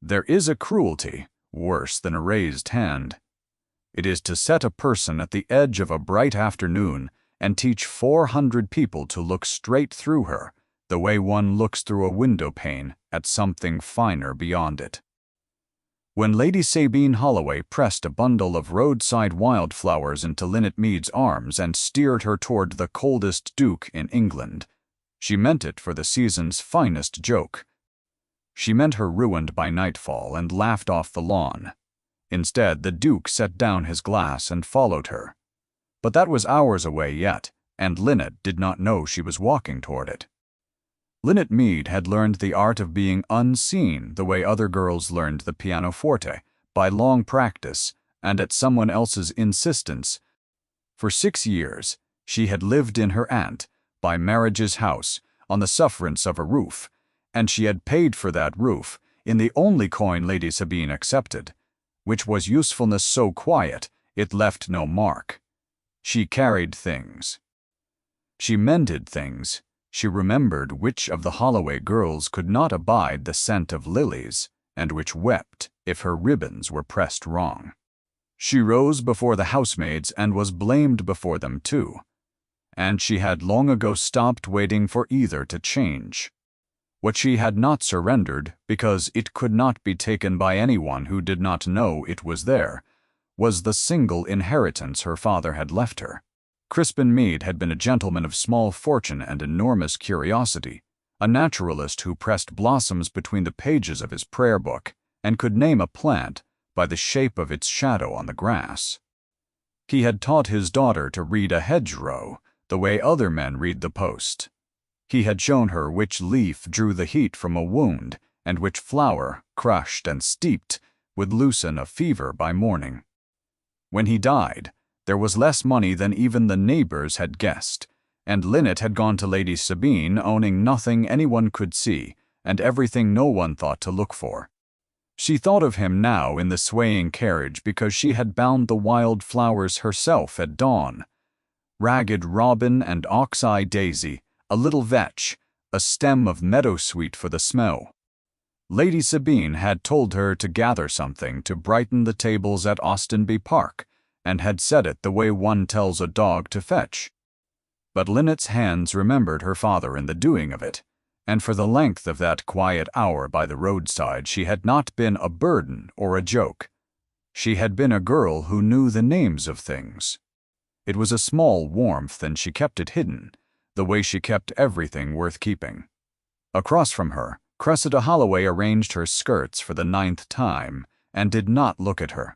There is a cruelty worse than a raised hand. It is to set a person at the edge of a bright afternoon and teach 400 people to look straight through her, the way one looks through a window pane at something finer beyond it. When Lady Sabine Holloway pressed a bundle of roadside wildflowers into Linnet Mead's arms and steered her toward the coldest duke in England, she meant it for the season's finest joke. She meant her ruined by nightfall and laughed off the lawn. Instead, the duke set down his glass and followed her. But that was hours away yet, and Linnet did not know she was walking toward it. Linnet Mead had learned the art of being unseen the way other girls learned the pianoforte, by long practice and at someone else's insistence. For 6 years, she had lived in her aunt, by marriage's house, on the sufferance of a roof, and she had paid for that roof in the only coin Lady Sabine accepted, which was usefulness so quiet it left no mark. She carried things. She mended things. She remembered which of the Holloway girls could not abide the scent of lilies, and which wept if her ribbons were pressed wrong. She rose before the housemaids and was blamed before them too, and she had long ago stopped waiting for either to change. What she had not surrendered, because it could not be taken by anyone who did not know it was there, was the single inheritance her father had left her. Crispin Mead had been a gentleman of small fortune and enormous curiosity, a naturalist who pressed blossoms between the pages of his prayer book and could name a plant by the shape of its shadow on the grass. He had taught his daughter to read a hedgerow the way other men read the post. He had shown her which leaf drew the heat from a wound and which flower, crushed and steeped, would loosen a fever by morning. When he died, there was less money than even the neighbors had guessed, and Linnet had gone to Lady Sabine owning nothing anyone could see and everything no one thought to look for. She thought of him now in the swaying carriage because she had bound the wildflowers herself at dawn. Ragged robin and ox-eye daisy, a little vetch, a stem of meadowsweet for the smell. Lady Sabine had told her to gather something to brighten the tables at Austenby Park, and had said it the way one tells a dog to fetch. But Linnet's hands remembered her father in the doing of it, and for the length of that quiet hour by the roadside she had not been a burden or a joke. She had been a girl who knew the names of things. It was a small warmth, and she kept it hidden, the way she kept everything worth keeping. Across from her, Cressida Holloway arranged her skirts for the 9th time, and did not look at her.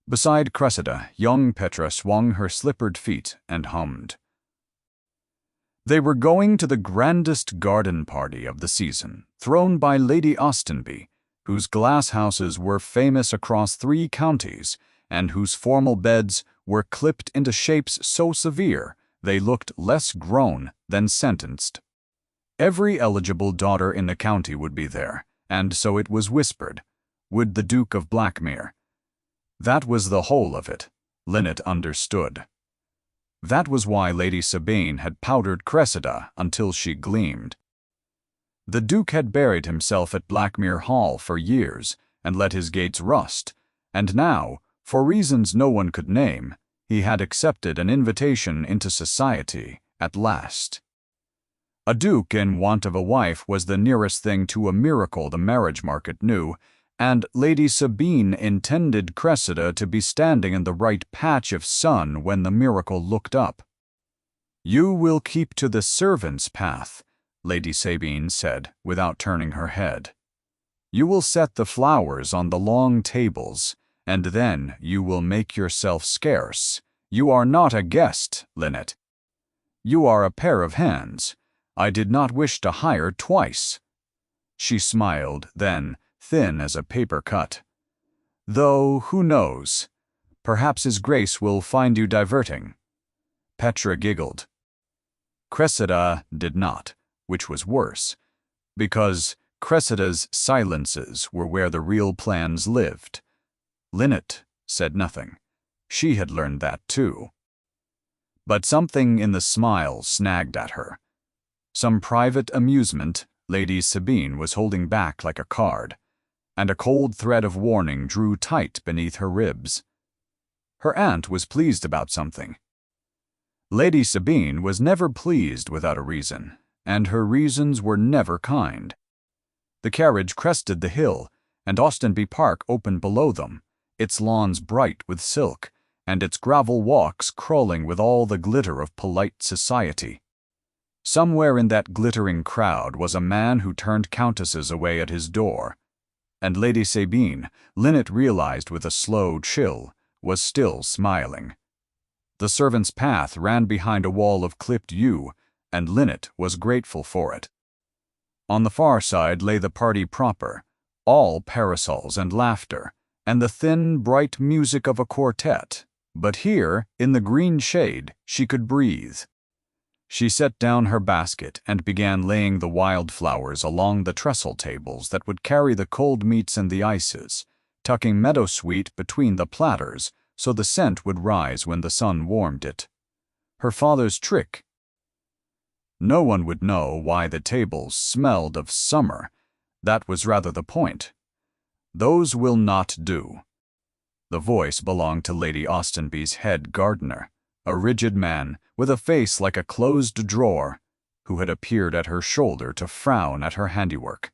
Beside Cressida, young Petra swung her slippered feet and hummed. They were going to the grandest garden party of the season, thrown by Lady Austenby, whose glass houses were famous across 3 counties, and whose formal beds were clipped into shapes so severe they looked less grown than sentenced. Every eligible daughter in the county would be there, and so it was whispered, would the Duke of Blackmere. That was the whole of it, Linnet understood. That was why Lady Sabine had powdered Cressida until she gleamed. The Duke had buried himself at Blackmere Hall for years and let his gates rust, and now, for reasons no one could name, he had accepted an invitation into society at last. A duke in want of a wife was the nearest thing to a miracle the marriage market knew, and Lady Sabine intended Cressida to be standing in the right patch of sun when the miracle looked up. "You will keep to the servants' path," Lady Sabine said, without turning her head. "You will set the flowers on the long tables, and then you will make yourself scarce. You are not a guest, Linnet. You are a pair of hands. I did not wish to hire twice." She smiled, then, thin as a paper cut. "Though, who knows? Perhaps His Grace will find you diverting." Petra giggled. Cressida did not, which was worse, because Cressida's silences were where the real plans lived. Linnet said nothing. She had learned that too. But something in the smile snagged at her. Some private amusement Lady Sabine was holding back like a card. and a cold thread of warning drew tight beneath her ribs. Her aunt was pleased about something. Lady Sabine was never pleased without a reason, and her reasons were never kind. The carriage crested the hill, and Austenby Park opened below them, its lawns bright with silk, and its gravel walks crawling with all the glitter of polite society. Somewhere in that glittering crowd was a man who turned countesses away at his door, and Lady Sabine, Linnet realized with a slow chill, was still smiling. The servants' path ran behind a wall of clipped yew, and Linnet was grateful for it. On the far side lay the party proper, all parasols and laughter, and the thin, bright music of a quartet, but here, in the green shade, she could breathe. She set down her basket and began laying the wildflowers along the trestle tables that would carry the cold meats and the ices, tucking meadowsweet between the platters so the scent would rise when the sun warmed it. Her father's trick. No one would know why the tables smelled of summer. That was rather the point. Those will not do. The voice belonged to Lady Austenby's head gardener, a rigid man with a face like a closed drawer, who had appeared at her shoulder to frown at her handiwork.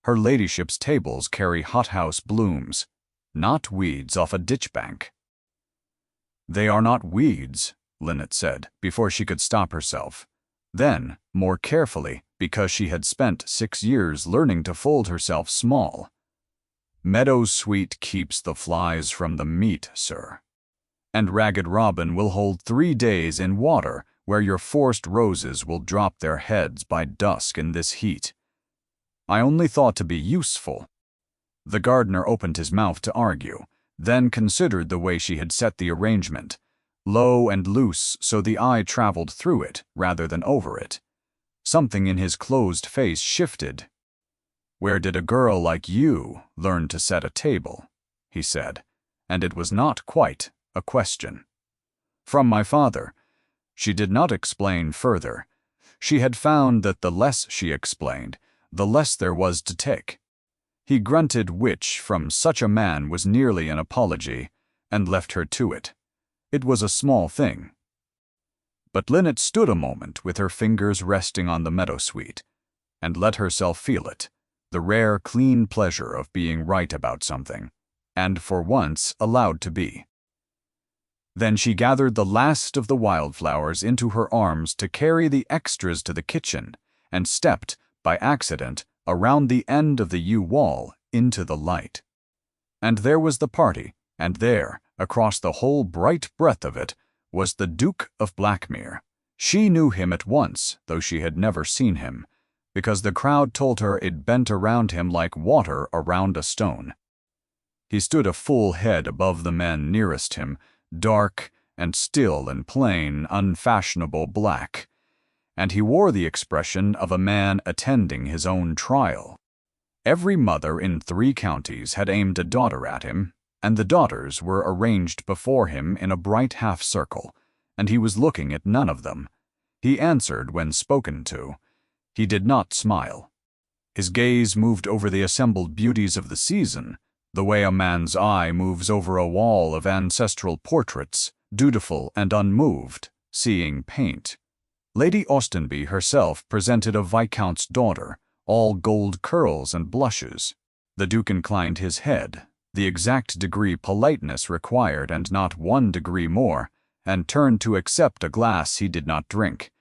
Her ladyship's tables carry hothouse blooms, not weeds off a ditch bank. They are not weeds, Linnet said, before she could stop herself. Then, more carefully, because she had spent 6 years learning to fold herself small. Meadowsweet keeps the flies from the meat, sir. And Ragged Robin will hold 3 days in water where your forced roses will drop their heads by dusk in this heat. I only thought to be useful. The gardener opened his mouth to argue, then considered the way she had set the arrangement, low and loose so the eye traveled through it rather than over it. Something in his closed face shifted. "Where did a girl like you learn to set a table?" he said, and it was not quite a question. "From my father." She did not explain further. She had found that the less she explained, the less there was to take. He grunted, which from such a man was nearly an apology, and left her to it. It was a small thing. But Linnet stood a moment with her fingers resting on the meadowsweet, and let herself feel it, the rare, clean pleasure of being right about something, and for once allowed to be. Then she gathered the last of the wildflowers into her arms to carry the extras to the kitchen, and stepped, by accident, around the end of the yew wall into the light. And there was the party, and there, across the whole bright breadth of it, was the Duke of Blackmere. She knew him at once, though she had never seen him, because the crowd told her it bent around him like water around a stone. He stood a full head above the men nearest him, dark and still and plain, unfashionable black, and he wore the expression of a man attending his own trial. Every mother in 3 counties had aimed a daughter at him, and the daughters were arranged before him in a bright half-circle, and he was looking at none of them. He answered when spoken to. He did not smile. His gaze moved over the assembled beauties of the season, the way a man's eye moves over a wall of ancestral portraits, dutiful and unmoved, seeing paint. Lady Austenby herself presented a viscount's daughter, all gold curls and blushes. The Duke inclined his head, the exact degree politeness required and not 1 degree more, and turned to accept a glass he did not drink.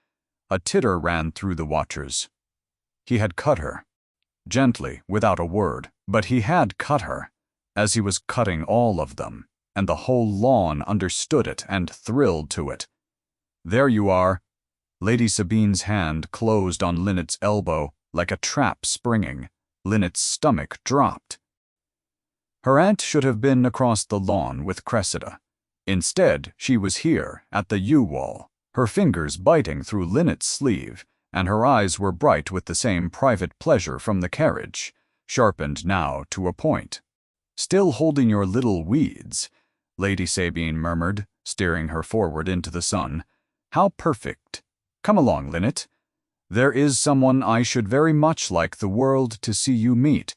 A titter ran through the watchers. He had cut her. Gently, without a word, but he had cut her, as he was cutting all of them, and the whole lawn understood it and thrilled to it. "There you are." Lady Sabine's hand closed on Linnet's elbow like a trap springing. Linnet's stomach dropped. Her aunt should have been across the lawn with Cressida. Instead, she was here, at the yew wall, her fingers biting through Linnet's sleeve, and her eyes were bright with the same private pleasure from the carriage, sharpened now to a point. "Still holding your little weeds," Lady Sabine murmured, steering her forward into the sun. "How perfect! Come along, Linnet. There is someone I should very much like the world to see you meet."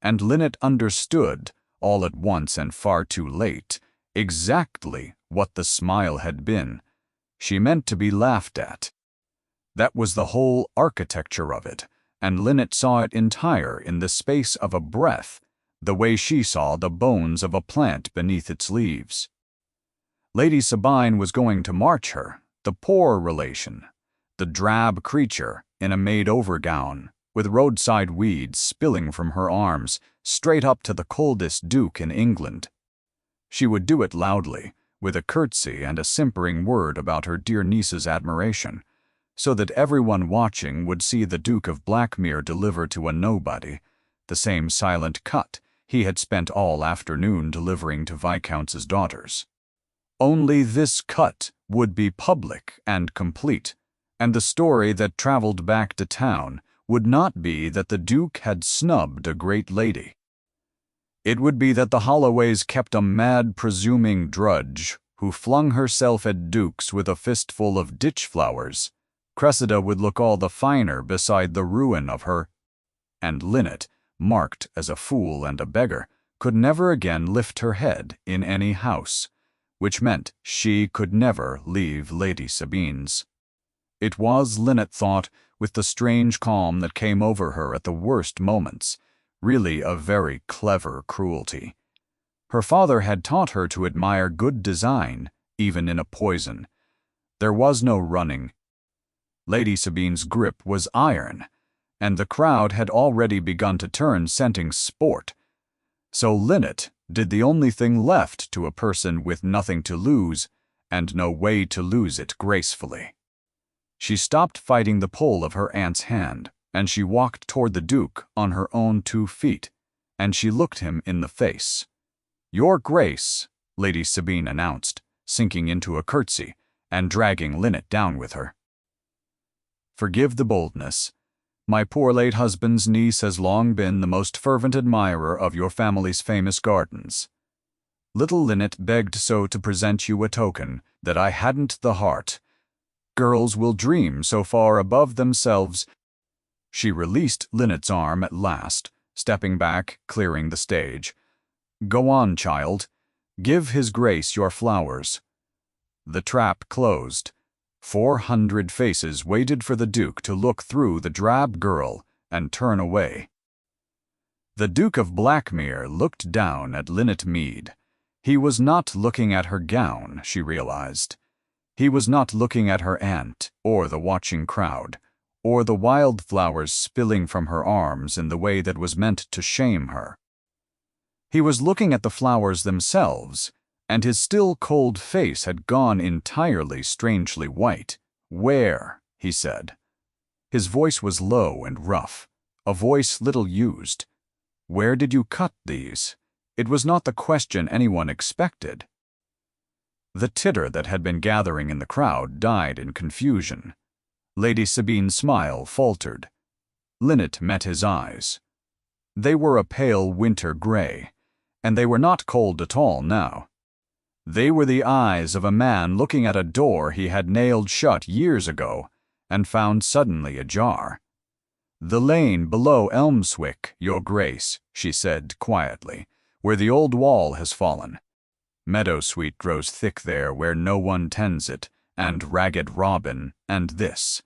and Linnet understood, all at once and far too late, exactly what the smile had been. She meant to be laughed at. That was the whole architecture of it, and Linnet saw it entire in the space of a breath, the way she saw the bones of a plant beneath its leaves. Lady Sabine was going to march her, the poor relation, the drab creature in a made-over gown, with roadside weeds spilling from her arms, straight up to the coldest duke in England. She would do it loudly, with a curtsy and a simpering word about her dear niece's admiration, so that everyone watching would see the Duke of Blackmere deliver to a nobody the same silent cut he had spent all afternoon delivering to viscounts' daughters. Only this cut would be public and complete, and the story that traveled back to town would not be that the Duke had snubbed a great lady. It would be that the Holloways kept a mad, presuming drudge who flung herself at dukes with a fistful of ditch flowers. Cressida would look all the finer beside the ruin of her, and Linnet, marked as a fool and a beggar, could never again lift her head in any house, which meant she could never leave Lady Sabine's. It was, Linnet thought, with the strange calm that came over her at the worst moments, really a very clever cruelty. Her father had taught her to admire good design, even in a poison. There was no running. Lady Sabine's grip was iron, and the crowd had already begun to turn, scenting sport. So Linnet did the only thing left to a person with nothing to lose, and no way to lose it gracefully. She stopped fighting the pull of her aunt's hand, and she walked toward the Duke on her own 2 feet, and she looked him in the face. "Your Grace," Lady Sabine announced, sinking into a curtsy and dragging Linnet down with her. "Forgive the boldness. My poor late husband's niece has long been the most fervent admirer of your family's famous gardens. Little Linnet begged so to present you a token that I hadn't the heart. Girls will dream so far above themselves." She released Linnet's arm at last, stepping back, clearing the stage. "Go on, child. Give His Grace your flowers." The trap closed. 400 faces waited for the Duke to look through the drab girl and turn away. The Duke of Blackmere looked down at Linnet Mead. He was not looking at her gown, she realized. He was not looking at her aunt, or the watching crowd, or the wildflowers spilling from her arms in the way that was meant to shame her. He was looking at the flowers themselves, and his still cold face had gone entirely strangely white. "Where?" he said. His voice was low and rough, a voice little used. "Where did you cut these?" It was not the question anyone expected. The titter that had been gathering in the crowd died in confusion. Lady Sabine's smile faltered. Linnet met his eyes. They were a pale winter gray, and they were not cold at all now. They were the eyes of a man looking at a door he had nailed shut years ago and found suddenly ajar. "The lane below Elmswick, Your Grace," she said quietly, "where the old wall has fallen. Meadowsweet grows thick there where no one tends it, and ragged robin, and this."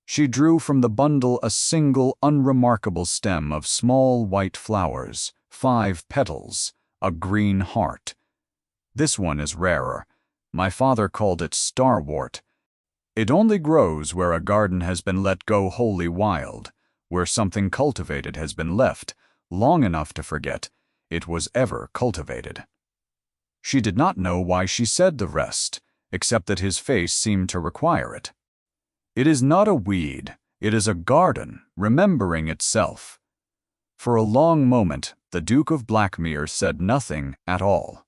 She drew from the bundle a single unremarkable stem of small white flowers, 5 petals, a green heart. "This one is rarer. My father called it starwort. It only grows where a garden has been let go wholly wild, where something cultivated has been left, long enough to forget it was ever cultivated." She did not know why she said the rest, except that his face seemed to require it. "It is not a weed, it is a garden, remembering itself." For a long moment, the Duke of Blackmere said nothing at all.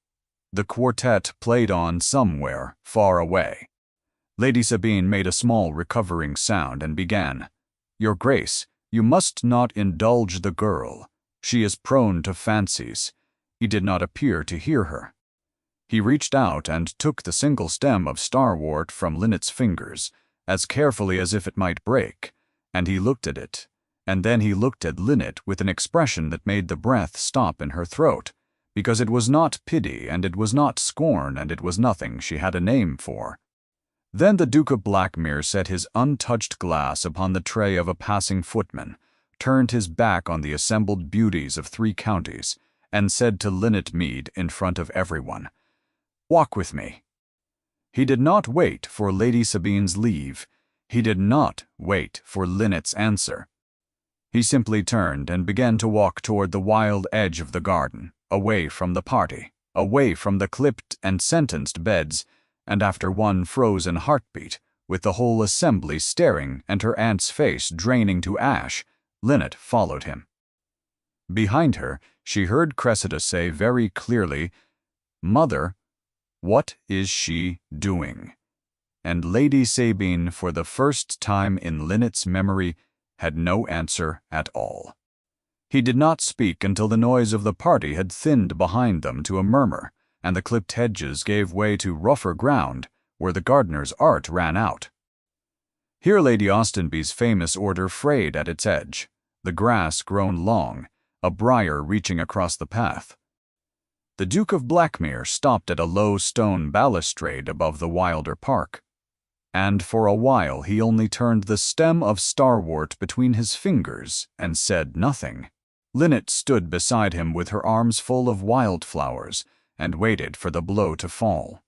The quartet played on somewhere far away. Lady Sabine made a small recovering sound and began, "Your Grace, you must not indulge the girl. She is prone to fancies." He did not appear to hear her. He reached out and took the single stem of starwort from Linnet's fingers, as carefully as if it might break, and he looked at it, And then he looked at Linnet with an expression that made the breath stop in her throat, because it was not pity, and it was not scorn, and it was nothing she had a name for. Then the Duke of Blackmere set his untouched glass upon the tray of a passing footman, turned his back on the assembled beauties of 3 counties, and said to Linnet Mead in front of everyone, "Walk with me." He did not wait for Lady Sabine's leave. He did not wait for Linnet's answer. He simply turned and began to walk toward the wild edge of the garden, away from the party, away from the clipped and sentenced beds, and after one frozen heartbeat, with the whole assembly staring and her aunt's face draining to ash, Linnet followed him. Behind her, she heard Cressida say very clearly, "Mother, what is she doing?" And Lady Sabine, for the first time in Linnet's memory, had no answer at all. He did not speak until the noise of the party had thinned behind them to a murmur, and the clipped hedges gave way to rougher ground, where the gardener's art ran out. Here Lady Austenby's famous order frayed at its edge, the grass grown long, a briar reaching across the path. The Duke of Blackmere stopped at a low stone balustrade above the wilder park, and for a while he only turned the stem of starwort between his fingers and said nothing. Linnet stood beside him with her arms full of wildflowers and waited for the blow to fall.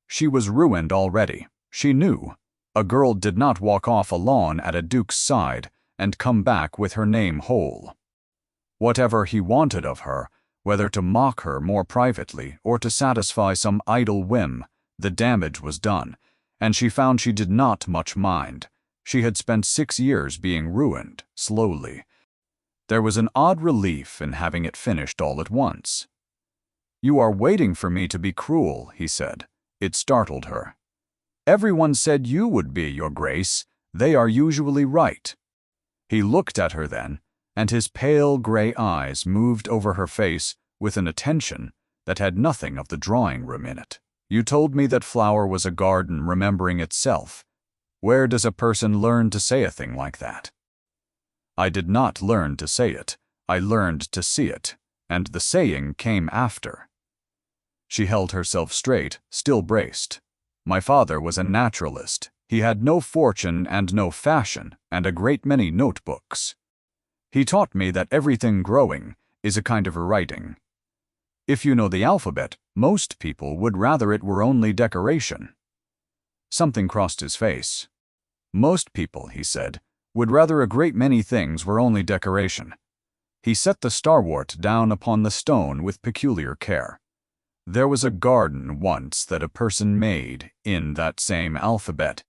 She was ruined already, she knew. A girl did not walk off a lawn at a duke's side and come back with her name whole. Whatever he wanted of her, whether to mock her more privately or to satisfy some idle whim, the damage was done, and she found she did not much mind. She had spent 6 years being ruined, slowly. There was an odd relief in having it finished all at once. "You are waiting for me to be cruel," he said. It startled her. "Everyone said you would be, Your Grace. They are usually right." He looked at her then, and his pale gray eyes moved over her face with an attention that had nothing of the drawing-room in it. "You told me that flower was a garden remembering itself. Where does a person learn to say a thing like that?" "I did not learn to say it. I learned to see it, and the saying came after." She held herself straight, still braced. "My father was a naturalist. He had no fortune and no fashion, and a great many notebooks. He taught me that everything growing is a kind of writing. If you know the alphabet, most people would rather it were only decoration." Something crossed his face. "Most people," he said, "would rather a great many things were only decoration." He set the starwort down upon the stone with peculiar care. "There was a garden once that a person made in that same alphabet.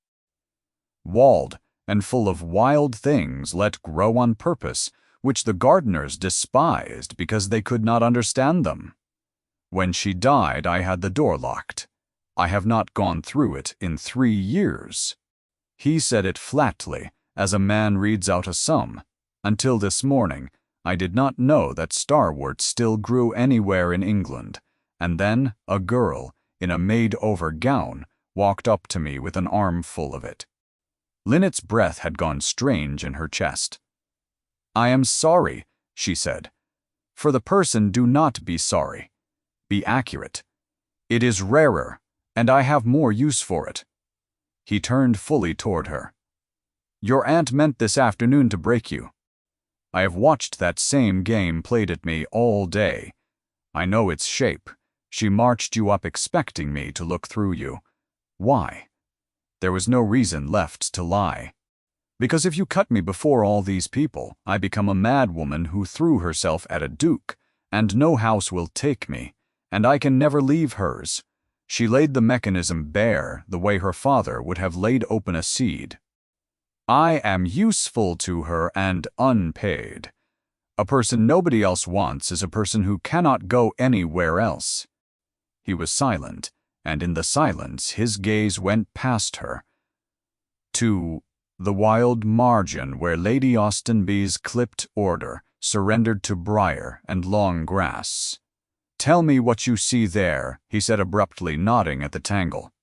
Walled and full of wild things let grow on purpose, which the gardeners despised because they could not understand them. When she died, I had the door locked. I have not gone through it in 3 years." He said it flatly, as a man reads out a sum. "Until this morning, I did not know that starwort still grew anywhere in England." And then a girl, in a made-over gown, walked up to me with an armful of it. Linnet's breath had gone strange in her chest. "I am sorry," she said. "For the person, do not be sorry. Be accurate. It is rarer, and I have more use for it." He turned fully toward her. "Your aunt meant this afternoon to break you. I have watched that same game played at me all day. I know its shape. She marched you up expecting me to look through you. Why? There was no reason left to lie. Because if you cut me before all these people, I become a madwoman who threw herself at a duke, and no house will take me, and I can never leave hers. She laid the mechanism bare the way her father would have laid open a seed. I am useful to her and unpaid. A person nobody else wants is a person who cannot go anywhere else." He was silent, and in the silence his gaze went past her to the wild margin where Lady Austenby's clipped order surrendered to briar and long grass. "Tell me what you see there," he said abruptly, nodding at the tangle.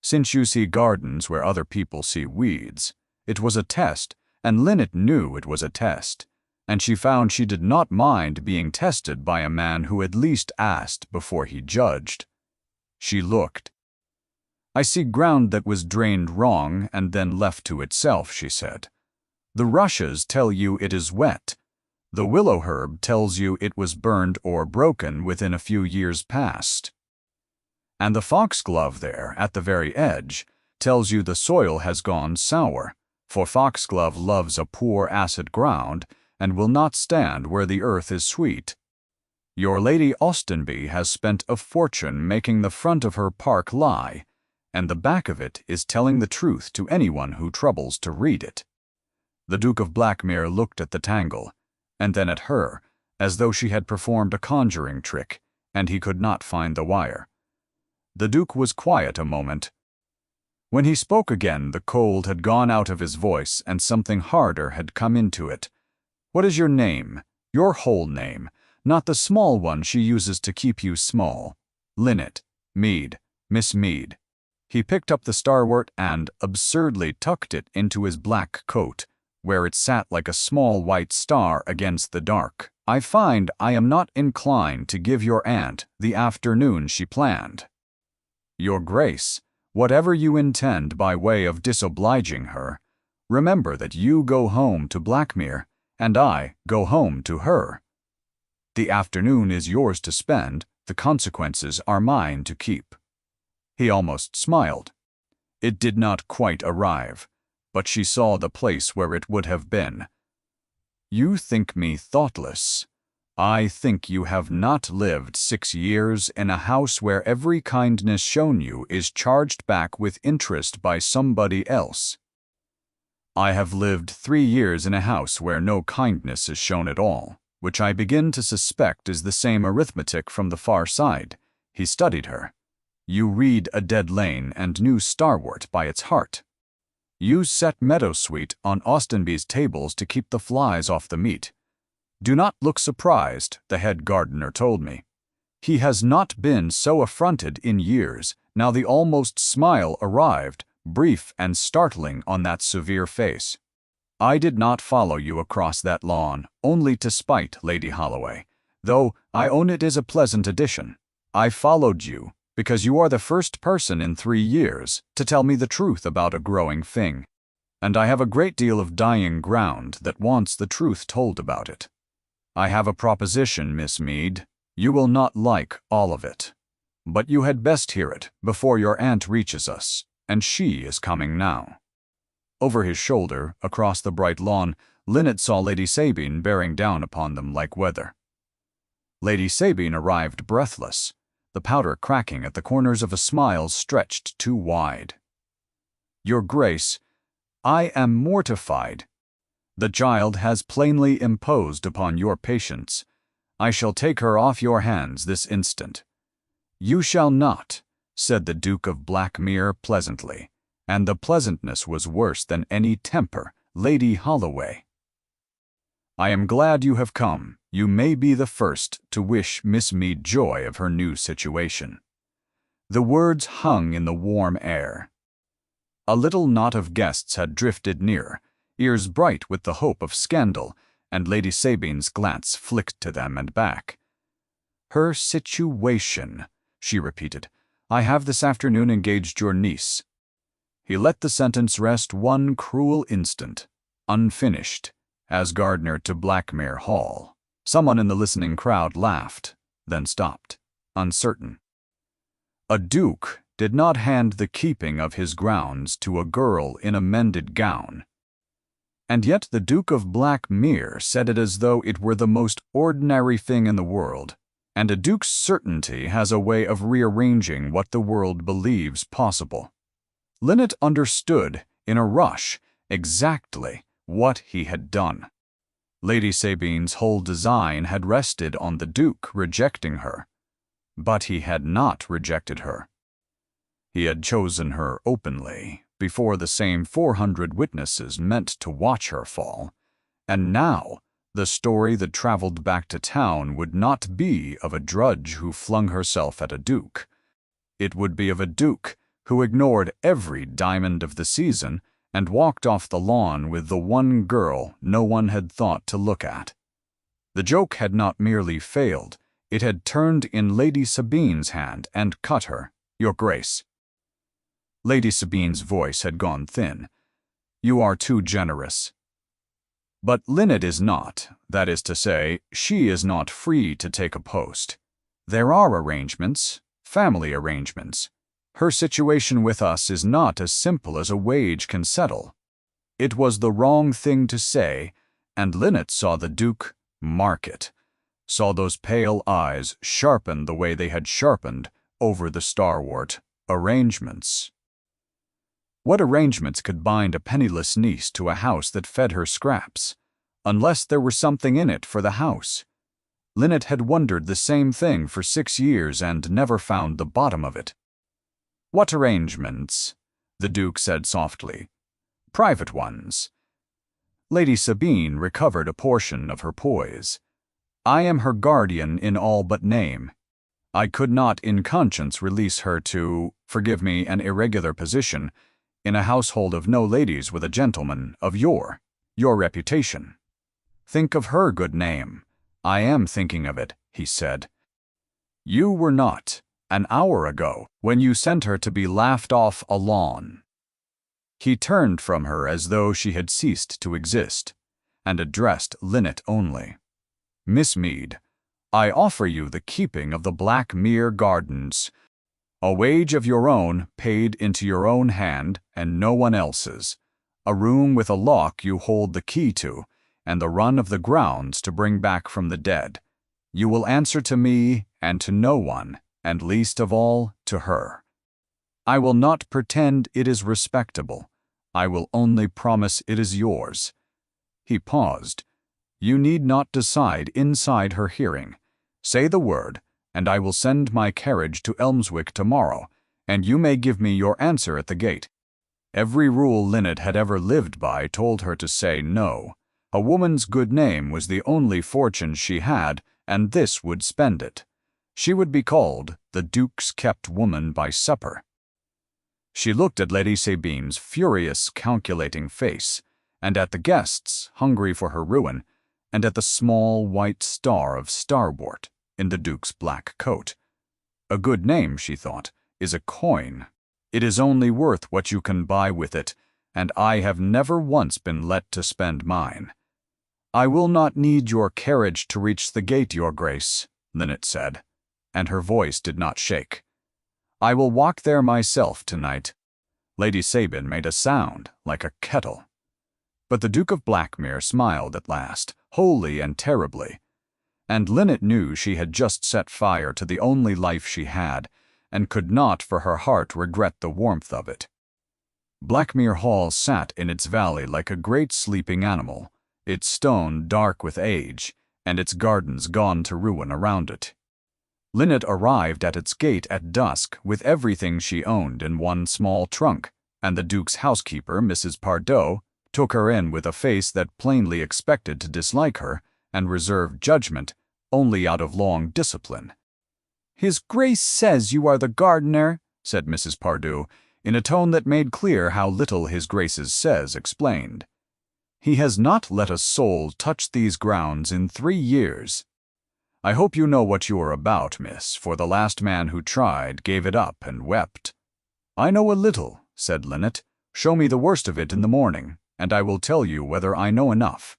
"Since you see gardens where other people see weeds." It was a test, and Linnet knew it was a test, and she found she did not mind being tested by a man who at least asked before he judged. She looked. "I see ground that was drained wrong and then left to itself," she said. "The rushes tell you it is wet. The willow herb tells you it was burned or broken within a few years past. And the foxglove there, at the very edge, tells you the soil has gone sour, for foxglove loves a poor acid ground and will not stand where the earth is sweet. Your Lady Austenby has spent a fortune making the front of her park lie, and the back of it is telling the truth to anyone who troubles to read it." The Duke of Blackmere looked at the tangle, and then at her, as though she had performed a conjuring trick, and he could not find the wire. The Duke was quiet a moment. When he spoke again, the cold had gone out of his voice and something harder had come into it. "What is your name? Your whole name, not the small one she uses to keep you small." "Linnet. Mead. Miss Mead." He picked up the starwort and absurdly tucked it into his black coat, where it sat like a small white star against the dark. "I find I am not inclined to give your aunt the afternoon she planned." "Your Grace, whatever you intend by way of disobliging her, remember that you go home to Blackmere, and I go home to her. The afternoon is yours to spend, the consequences are mine to keep." He almost smiled. It did not quite arrive, but she saw the place where it would have been. "You think me thoughtless. I think you have not lived 6 years in a house where every kindness shown you is charged back with interest by somebody else." "I have lived 3 years in a house where no kindness is shown at all, which I begin to suspect is the same arithmetic from the far side." He studied her. "You read A Dead Lane and knew starwort by its heart. You set meadowsweet on Austenby's tables to keep the flies off the meat. Do not look surprised, the head gardener told me. He has not been so affronted in years. Now the almost smile arrived, brief and startling on that severe face. "I did not follow you across that lawn, only to spite Lady Holloway, though I own it is a pleasant addition. I followed you because you are the first person in 3 years to tell me the truth about a growing thing, and I have a great deal of dying ground that wants the truth told about it. I have a proposition, Miss Mead. You will not like all of it, but you had best hear it before your aunt reaches us, and she is coming now." Over his shoulder, across the bright lawn, Linnet saw Lady Sabine bearing down upon them like weather. Lady Sabine arrived breathless, the powder cracking at the corners of a smile stretched too wide. "Your Grace, I am mortified. The child has plainly imposed upon your patience. I shall take her off your hands this instant." "You shall not," said the Duke of Blackmere pleasantly, and the pleasantness was worse than any temper. "Lady Holloway, I am glad you have come. You may be the first to wish Miss Mead joy of her new situation." The words hung in the warm air. A little knot of guests had drifted near, ears bright with the hope of scandal, and Lady Sabine's glance flicked to them and back. "Her situation," she repeated. "I have this afternoon engaged your niece." He let the sentence rest one cruel instant, unfinished, as gardener to Blackmere Hall. Someone in the listening crowd laughed, then stopped, uncertain. A duke did not hand the keeping of his grounds to a girl in a mended gown. And yet the Duke of Blackmere said it as though it were the most ordinary thing in the world, and a duke's certainty has a way of rearranging what the world believes possible. Linnet understood, in a rush, exactly what he had done. Lady Sabine's whole design had rested on the Duke rejecting her, but he had not rejected her. He had chosen her openly, before the same 400 witnesses meant to watch her fall, and now the story that traveled back to town would not be of a drudge who flung herself at a duke. It would be of a duke who ignored every diamond of the season and walked off the lawn with the one girl no one had thought to look at. The joke had not merely failed, it had turned in Lady Sabine's hand and cut her. "Your Grace." Lady Sabine's voice had gone thin. "You are too generous." "But Linnet is not, that is to say, she is not free to take a post. There are arrangements, family arrangements. Her situation with us is not as simple as a wage can settle." It was the wrong thing to say, and Linnet saw the Duke mark it, saw those pale eyes sharpen the way they had sharpened over the starwort arrangements. What arrangements could bind a penniless niece to a house that fed her scraps, unless there were something in it for the house? Linnet had wondered the same thing for 6 years and never found the bottom of it. "What arrangements?" the Duke said softly. "Private ones." Lady Sabine recovered a portion of her poise. "I am her guardian in all but name. I could not in conscience release her to, forgive me, an irregular position in a household of no ladies with a gentleman of your reputation. Think of her good name." "I am thinking of it," he said. "You were not, an hour ago, when you sent her to be laughed off a lawn." He turned from her as though she had ceased to exist, and addressed Linnet only. "Miss Meade, I offer you the keeping of the Blackmere Gardens, a wage of your own paid into your own hand and no one else's, a room with a lock you hold the key to, and the run of the grounds to bring back from the dead. You will answer to me and to no one, and least of all to her. I will not pretend it is respectable. I will only promise it is yours." He paused. "You need not decide inside her hearing. Say the word, and I will send my carriage to Elmswick tomorrow, and you may give me your answer at the gate." Every rule Linnet had ever lived by told her to say no. A woman's good name was the only fortune she had, and this would spend it. She would be called the Duke's kept woman by supper. She looked at Lady Sabine's furious, calculating face, and at the guests, hungry for her ruin, and at the small white star of starwort in the Duke's black coat. A good name, she thought, is a coin. It is only worth what you can buy with it, and I have never once been let to spend mine. "I will not need your carriage to reach the gate, Your Grace," Linnet said, and her voice did not shake. "I will walk there myself tonight." Lady Sabine made a sound like a kettle. But the Duke of Blackmere smiled at last, wholly and terribly, and Linnet knew she had just set fire to the only life she had, and could not for her heart regret the warmth of it. Blackmere Hall sat in its valley like a great sleeping animal, its stone dark with age, and its gardens gone to ruin around it. Linnet arrived at its gate at dusk with everything she owned in one small trunk, and the Duke's housekeeper, Mrs. Pardoe, took her in with a face that plainly expected to dislike her and reserve judgment only out of long discipline. "His Grace says you are the gardener," said Mrs. Pardoe, in a tone that made clear how little His Grace's says explained. "He has not let a soul touch these grounds in 3 years. I hope you know what you are about, miss, for the last man who tried gave it up and wept." "I know a little," said Linnet. "Show me the worst of it in the morning, and I will tell you whether I know enough."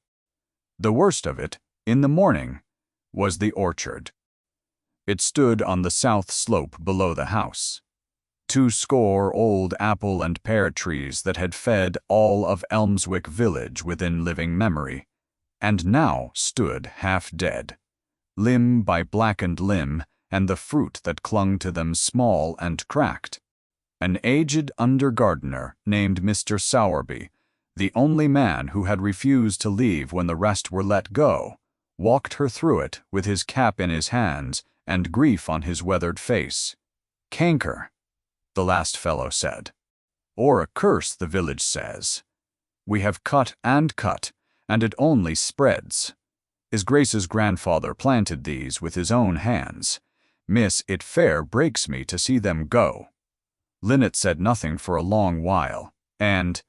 The worst of it, in the morning, was the orchard. It stood on the south slope below the house. 200 old apple and pear trees that had fed all of Elmswick village within living memory, and now stood half dead, limb by blackened limb, and the fruit that clung to them small and cracked. An aged under-gardener named Mr. Sowerby, the only man who had refused to leave when the rest were let go, walked her through it with his cap in his hands and grief on his weathered face. "Canker," the last fellow said. "Or a curse, the village says. We have cut, and it only spreads. His Grace's grandfather planted these with his own hands. Miss, it fair breaks me to see them go." Linnet said nothing for a long while, and,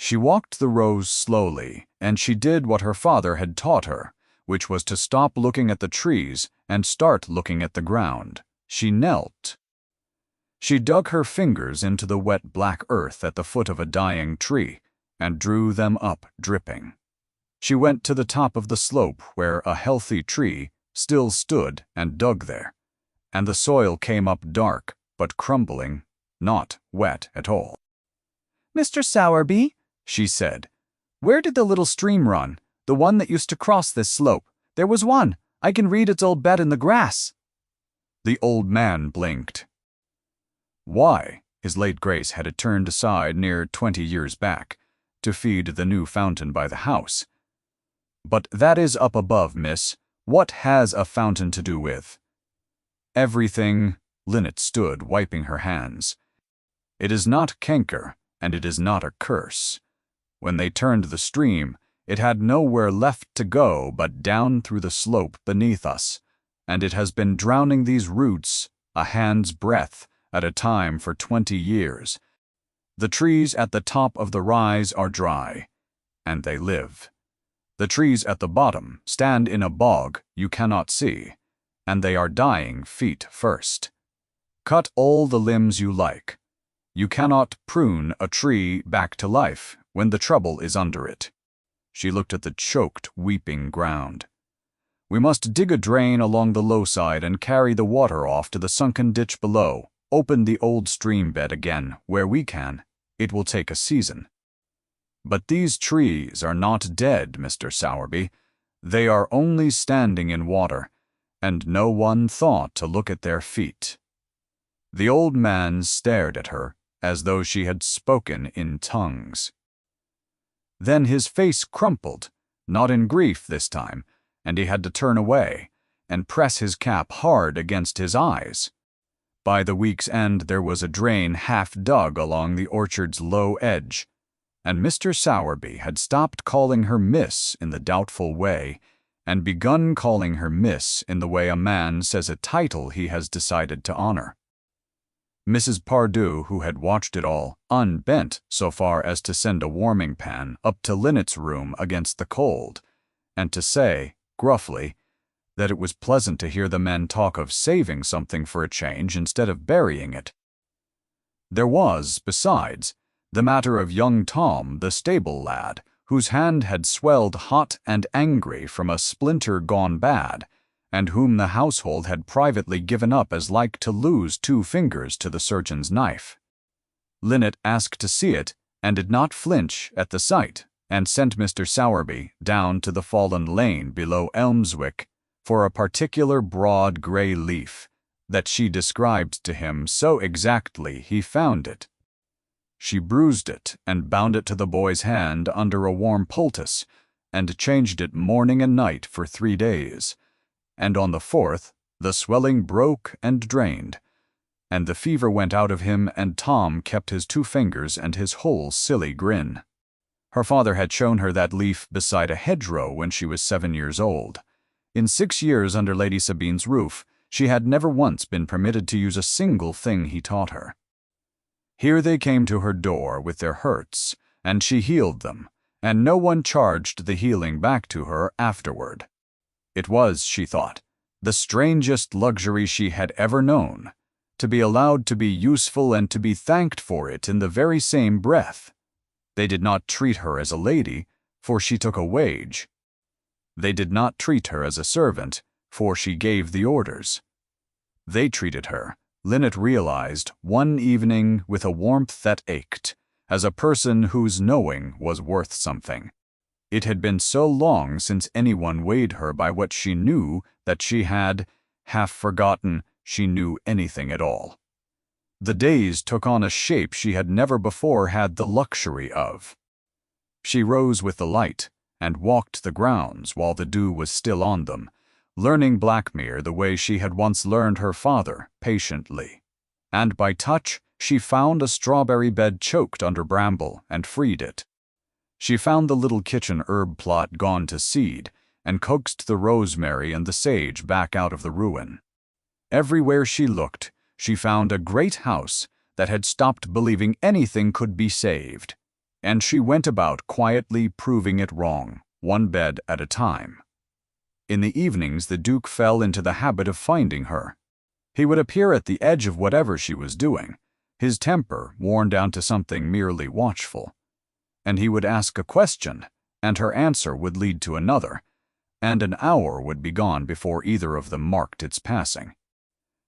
She walked the rows slowly, and she did what her father had taught her, which was to stop looking at the trees and start looking at the ground. She knelt. She dug her fingers into the wet black earth at the foot of a dying tree and drew them up dripping. She went to the top of the slope where a healthy tree still stood and dug there, and the soil came up dark but crumbling, not wet at all. "Mr. Sowerby," she said, "where did the little stream run, the one that used to cross this slope? There was one. I can read its old bed in the grass." The old man blinked. Why, his late grace had it turned aside near 20 years back, to feed the new fountain by the house. "But that is up above, miss. What has a fountain to do with?" "Everything." Linnet stood, wiping her hands. "It is not canker, and it is not a curse. When they turned the stream, it had nowhere left to go but down through the slope beneath us, and it has been drowning these roots a hand's breadth at a time for 20 years. The trees at the top of the rise are dry, and they live. The trees at the bottom stand in a bog you cannot see, and they are dying feet first. Cut all the limbs you like. You cannot prune a tree back to life when the trouble is under it." She looked at the choked, weeping ground. "We must dig a drain along the low side and carry the water off to the sunken ditch below. Open the old stream bed again where we can. It will take a season. But these trees are not dead, Mr. Sowerby. They are only standing in water, and no one thought to look at their feet." The old man stared at her as though she had spoken in tongues. Then his face crumpled, not in grief this time, and he had to turn away and press his cap hard against his eyes. By the week's end there was a drain half dug along the orchard's low edge, and Mr. Sowerby had stopped calling her Miss in the doubtful way and begun calling her Miss in the way a man says a title he has decided to honor. Mrs. Pardue, who had watched it all, unbent so far as to send a warming pan up to Linnet's room against the cold, and to say, gruffly, that it was pleasant to hear the men talk of saving something for a change instead of burying it. There was, besides, the matter of young Tom, the stable lad, whose hand had swelled hot and angry from a splinter gone bad, and whom the household had privately given up as like to lose 2 fingers to the surgeon's knife. Linnet asked to see it, and did not flinch at the sight, and sent Mr. Sowerby down to the fallen lane below Elmswick for a particular broad grey leaf that she described to him so exactly he found it. She bruised it and bound it to the boy's hand under a warm poultice, and changed it morning and night for 3 days, and on the 4th the swelling broke and drained, and the fever went out of him, and Tom kept his 2 fingers and his whole silly grin. Her father had shown her that leaf beside a hedgerow when she was 7 years old. In 6 years under Lady Sabine's roof, she had never once been permitted to use a single thing he taught her. Here they came to her door with their hurts, and she healed them, and no one charged the healing back to her afterward. It was, she thought, the strangest luxury she had ever known, to be allowed to be useful and to be thanked for it in the very same breath. They did not treat her as a lady, for she took a wage. They did not treat her as a servant, for she gave the orders. They treated her, Linnet realized one evening with a warmth that ached, as a person whose knowing was worth something. It had been so long since anyone weighed her by what she knew that she had half forgotten she knew anything at all. The days took on a shape she had never before had the luxury of. She rose with the light and walked the grounds while the dew was still on them, learning Blackmere the way she had once learned her father, patiently. And by touch she found a strawberry bed choked under bramble and freed it. She found the little kitchen herb plot gone to seed, and coaxed the rosemary and the sage back out of the ruin. Everywhere she looked, she found a great house that had stopped believing anything could be saved. and she went about quietly proving it wrong, one bed at a time. In the evenings the Duke fell into the habit of finding her. He would appear at the edge of whatever she was doing, his temper worn down to something merely watchful. And he would ask a question, and her answer would lead to another, and an hour would be gone before either of them marked its passing.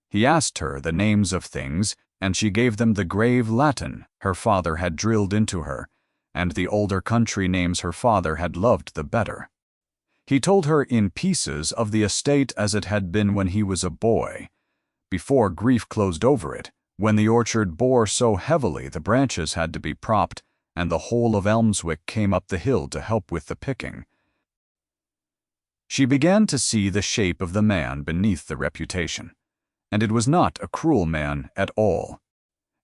He asked her the names of things, and she gave them the grave Latin her father had drilled into her, and the older country names her father had loved the better. He told her in pieces of the estate as it had been when he was a boy, before grief closed over it, when the orchard bore so heavily the branches had to be propped, and the whole of Elmswick came up the hill to help with the picking. She began to see the shape of the man beneath the reputation, and it was not a cruel man at all.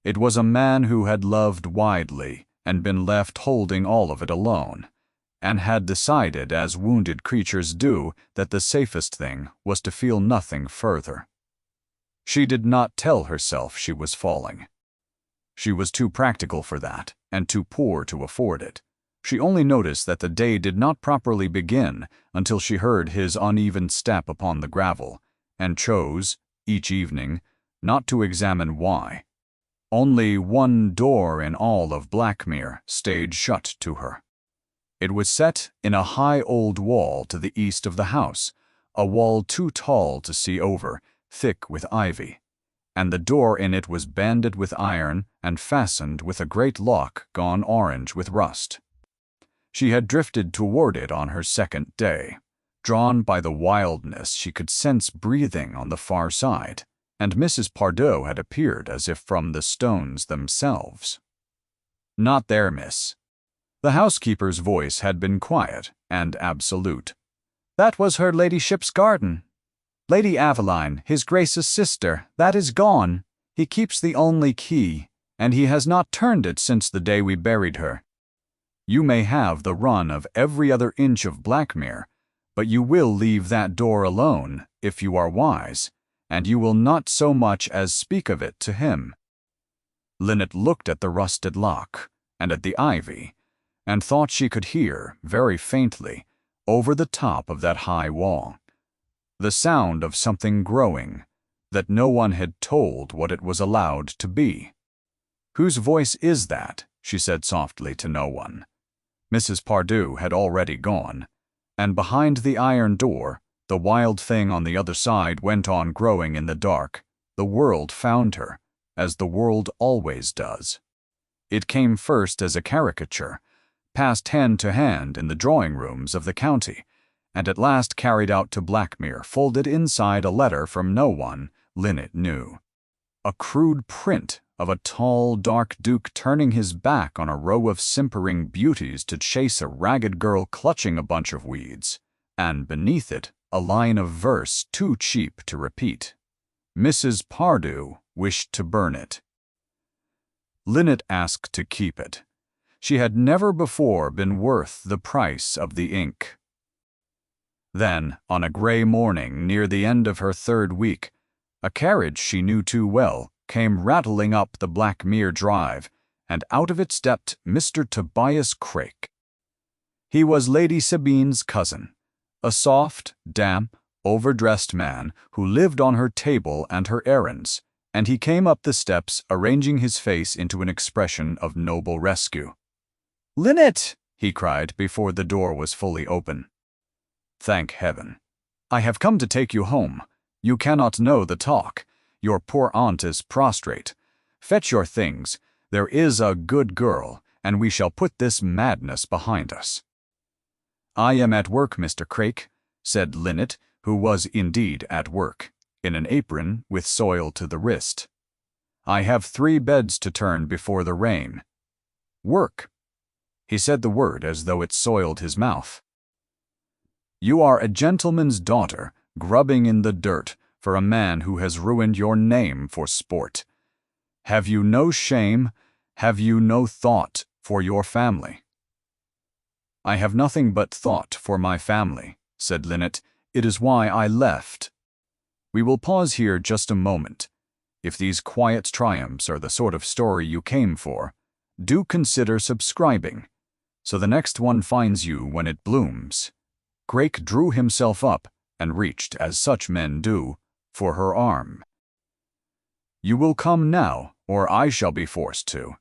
It was a man who had loved widely and been left holding all of it alone, and had decided, as wounded creatures do, that the safest thing was to feel nothing further. She did not tell herself she was falling. She was too practical for that, and too poor to afford it. She only noticed that the day did not properly begin until she heard his uneven step upon the gravel, and chose, each evening, not to examine why. Only one door in all of Blackmere stayed shut to her. It was set in a high old wall to the east of the house, a wall too tall to see over, thick with ivy, and the door in it was banded with iron and fastened with a great lock gone orange with rust. She had drifted toward it on her second day, drawn by the wildness she could sense breathing on the far side, and Mrs. Pardoe had appeared as if from the stones themselves. "Not there, miss." The housekeeper's voice had been quiet and absolute. "That was her ladyship's garden. Lady Aveline, his Grace's sister, that is gone. He keeps the only key, and he has not turned it since the day we buried her. You may have the run of every other inch of Blackmere, but you will leave that door alone, if you are wise, and you will not so much as speak of it to him." Linnet looked at the rusted lock, and at the ivy, and thought she could hear, very faintly, over the top of that high wall, the sound of something growing, that no one had told what it was allowed to be. "Whose voice is that?" she said softly to no one. Mrs. Pardoe had already gone, and behind the iron door, the wild thing on the other side went on growing in the dark. The world found her, as the world always does. It came first as a caricature, passed hand to hand in the drawing-rooms of the county, and at last carried out to Blackmere, folded inside a letter from no one, Linnet knew. A crude print of a tall, dark Duke turning his back on a row of simpering beauties to chase a ragged girl clutching a bunch of weeds, and beneath it a line of verse too cheap to repeat. Mrs. Pardoe wished to burn it. Linnet asked to keep it. She had never before been worth the price of the ink. Then, on a gray morning near the end of her third week, a carriage she knew too well came rattling up the Blackmere Drive, and out of it stepped Mr. Tobias Craik. He was Lady Sabine's cousin, a soft, damp, overdressed man who lived on her table and her errands, and he came up the steps arranging his face into an expression of noble rescue. "Linnet!" he cried before the door was fully open. "Thank heaven. I have come to take you home. You cannot know the talk. Your poor aunt is prostrate. Fetch your things. There is a good girl, and we shall put this madness behind us." "I am at work, Mr. Craik," said Linnet, who was indeed at work, in an apron with soil to the wrist. "I have 3 beds to turn before the rain." "Work." He said the word as though it soiled his mouth. "You are a gentleman's daughter, grubbing in the dirt for a man who has ruined your name for sport. Have you no shame? Have you no thought for your family?" "I have nothing but thought for my family," said Linnet. "It is why I left." "We will pause here just a moment. If these quiet triumphs are the sort of story you came for, do consider subscribing, so the next one finds you when it blooms." Crake drew himself up and reached, as such men do, for her arm. "You will come now, or I shall be forced to."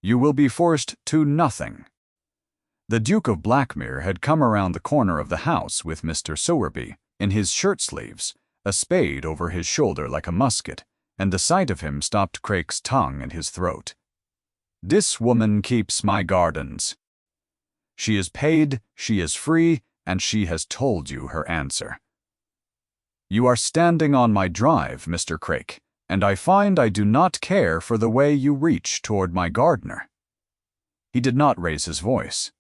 "You will be forced to nothing." The Duke of Blackmere had come around the corner of the house with Mr. Sowerby, in his shirt-sleeves, a spade over his shoulder like a musket, and the sight of him stopped Crake's tongue in his throat. "This woman keeps my gardens. She is paid, she is free, and she has told you her answer. You are standing on my drive, Mr. Crake, and I find I do not care for the way you reach toward my gardener." He did not raise his voice.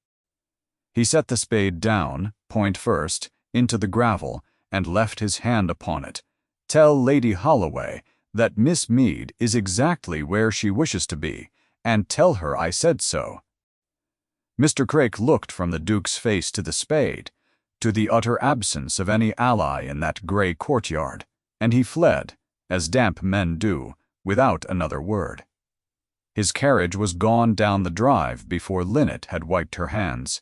He set the spade down, point first, into the gravel, and left his hand upon it. "Tell Lady Holloway that Miss Meade is exactly where she wishes to be, and tell her I said so." Mr. Crake looked from the Duke's face to the spade, to the utter absence of any ally in that grey courtyard, and he fled, as damp men do, without another word. His carriage was gone down the drive before Linnet had wiped her hands.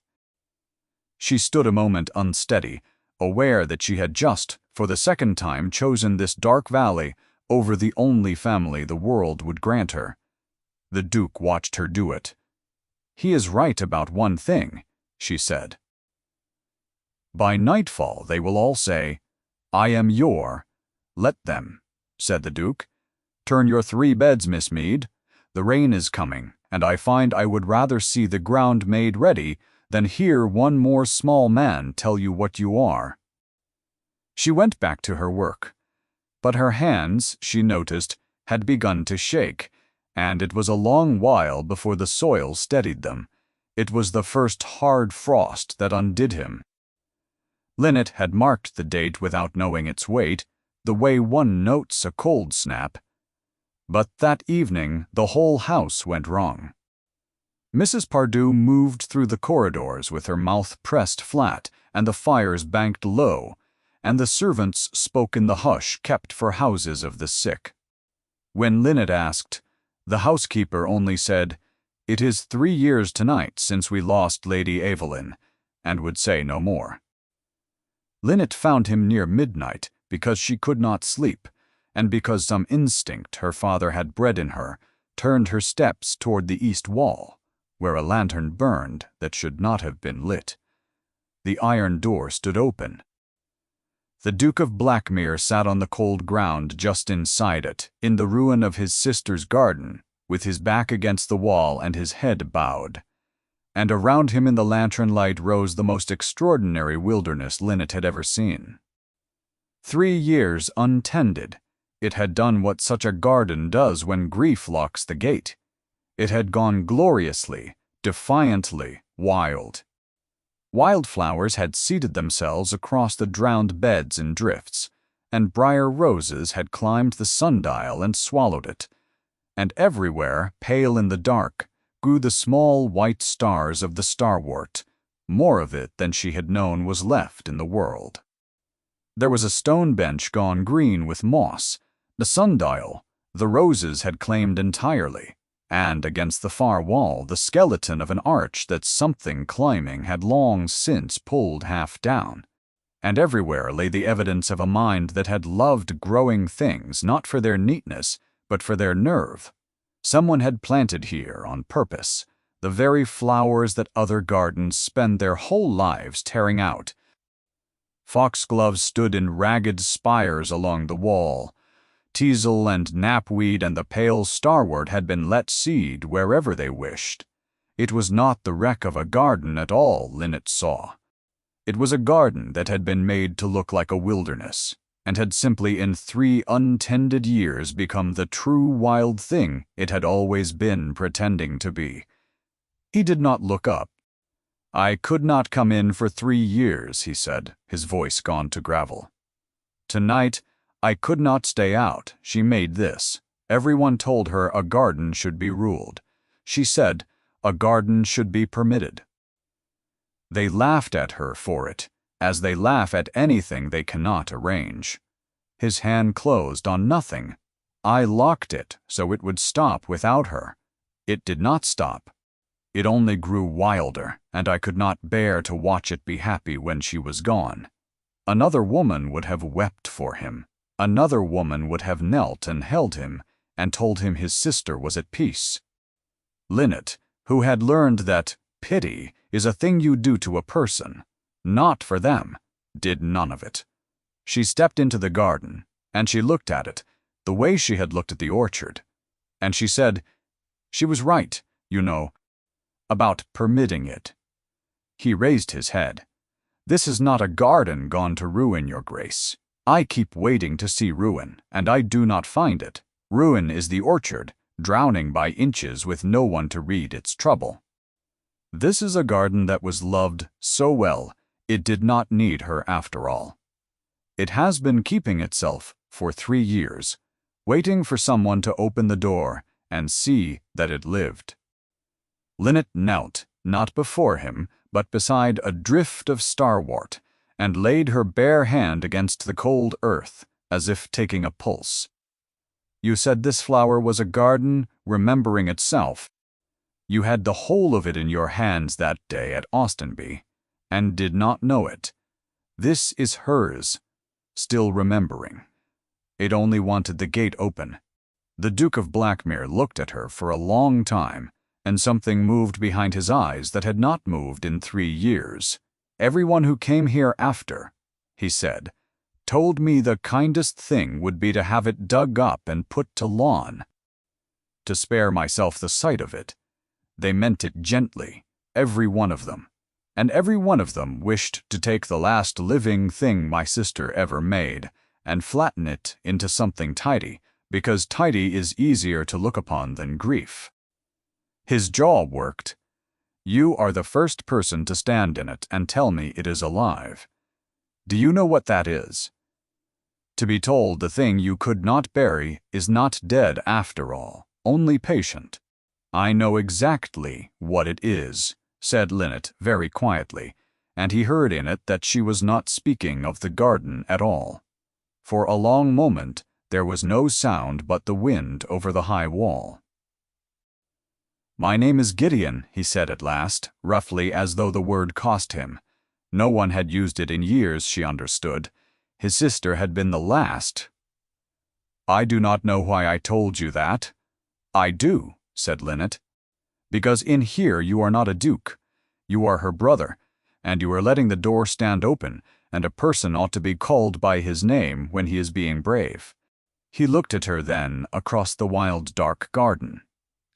She stood a moment unsteady, aware that she had just, for the second time, chosen this dark valley over the only family the world would grant her. The Duke watched her do it. "He is right about one thing," she said. "By nightfall they will all say, 'I am your—'" "Let them," said the Duke. "Turn your 3 beds, Miss Meade. The rain is coming, and I find I would rather see the ground made ready than hear one more small man tell you what you are." She went back to her work, but her hands, she noticed, had begun to shake, and it was a long while before the soil steadied them. It was the first hard frost that undid him. Linnet had marked the date without knowing its weight, the way one notes a cold snap. But that evening the whole house went wrong. Mrs. Pardue moved through the corridors with her mouth pressed flat and the fires banked low, and the servants spoke in the hush kept for houses of the sick. When Linnet asked, the housekeeper only said, "It is 3 years tonight since we lost Lady Evelyn," and would say no more. Linnet found him near midnight because she could not sleep, and because some instinct her father had bred in her turned her steps toward the east wall, where a lantern burned that should not have been lit. The iron door stood open. The Duke of Blackmere sat on the cold ground just inside it, in the ruin of his sister's garden, with his back against the wall and his head bowed. And around him in the lantern light rose the most extraordinary wilderness Linnet had ever seen. 3 years untended, it had done what such a garden does when grief locks the gate. It had gone gloriously, defiantly wild. Wildflowers had seated themselves across the drowned beds in drifts, and briar roses had climbed the sundial and swallowed it. And everywhere, pale in the dark, grew the small white stars of the starwort. More of it than she had known was left in the world. There was a stone bench gone green with moss. The sundial, the roses had claimed entirely, and against the far wall the skeleton of an arch that something climbing had long since pulled half down. And everywhere lay the evidence of a mind that had loved growing things not for their neatness, but for their nerve. Someone had planted here on purpose the very flowers that other gardens spend their whole lives tearing out. Foxgloves stood in ragged spires along the wall. Teasel and knapweed and the pale starwort had been let seed wherever they wished. It was not the wreck of a garden at all, Linnet saw. It was a garden that had been made to look like a wilderness, and had simply in 3 untended years become the true wild thing it had always been pretending to be. He did not look up. "I could not come in for 3 years," he said, his voice gone to gravel. "Tonight, I could not stay out. She made this. Everyone told her a garden should be ruled. She said a garden should be permitted. They laughed at her for it, as they laugh at anything they cannot arrange." His hand closed on nothing. "I locked it so it would stop without her. It did not stop. It only grew wilder, and I could not bear to watch it be happy when she was gone. Another woman would have wept for him. Another woman would have knelt and held him and told him his sister was at peace. Linnet, who had learned that pity is a thing you do to a person, not for them, did none of it. She stepped into the garden, and she looked at it, the way she had looked at the orchard. And she said, she was right, you know, about permitting it. He raised his head. This is not a garden gone to ruin, your grace. I keep waiting to see ruin, and I do not find it. Ruin is the orchard, drowning by inches with no one to read its trouble. This is a garden that was loved so well, it did not need her after all. It has been keeping itself for 3 years, waiting for someone to open the door and see that it lived. Linnet knelt, not before him, but beside a drift of starwort, and laid her bare hand against the cold earth, as if taking a pulse. You said this flower was a garden remembering itself. You had the whole of it in your hands that day at Austinby, and did not know it. This is hers, still remembering. It only wanted the gate open. The Duke of Blackmere looked at her for a long time, and something moved behind his eyes that had not moved in 3 years. Everyone who came here after, he said, told me the kindest thing would be to have it dug up and put to lawn. To spare myself the sight of it. They meant it gently, every one of them, and every one of them wished to take the last living thing my sister ever made and flatten it into something tidy, because tidy is easier to look upon than grief. His jaw worked. You are the first person to stand in it and tell me it is alive. Do you know what that is? To be told the thing you could not bury is not dead after all, only patient. I know exactly what it is, said Linnet very quietly, and he heard in it that she was not speaking of the garden at all. For a long moment there was no sound but the wind over the high wall. My name is Gideon, he said at last, roughly as though the word cost him. No one had used it in years, she understood. His sister had been the last. I do not know why I told you that. I do, said Linnet. Because in here you are not a duke. You are her brother, and you are letting the door stand open, and a person ought to be called by his name when he is being brave. He looked at her then across the wild dark garden,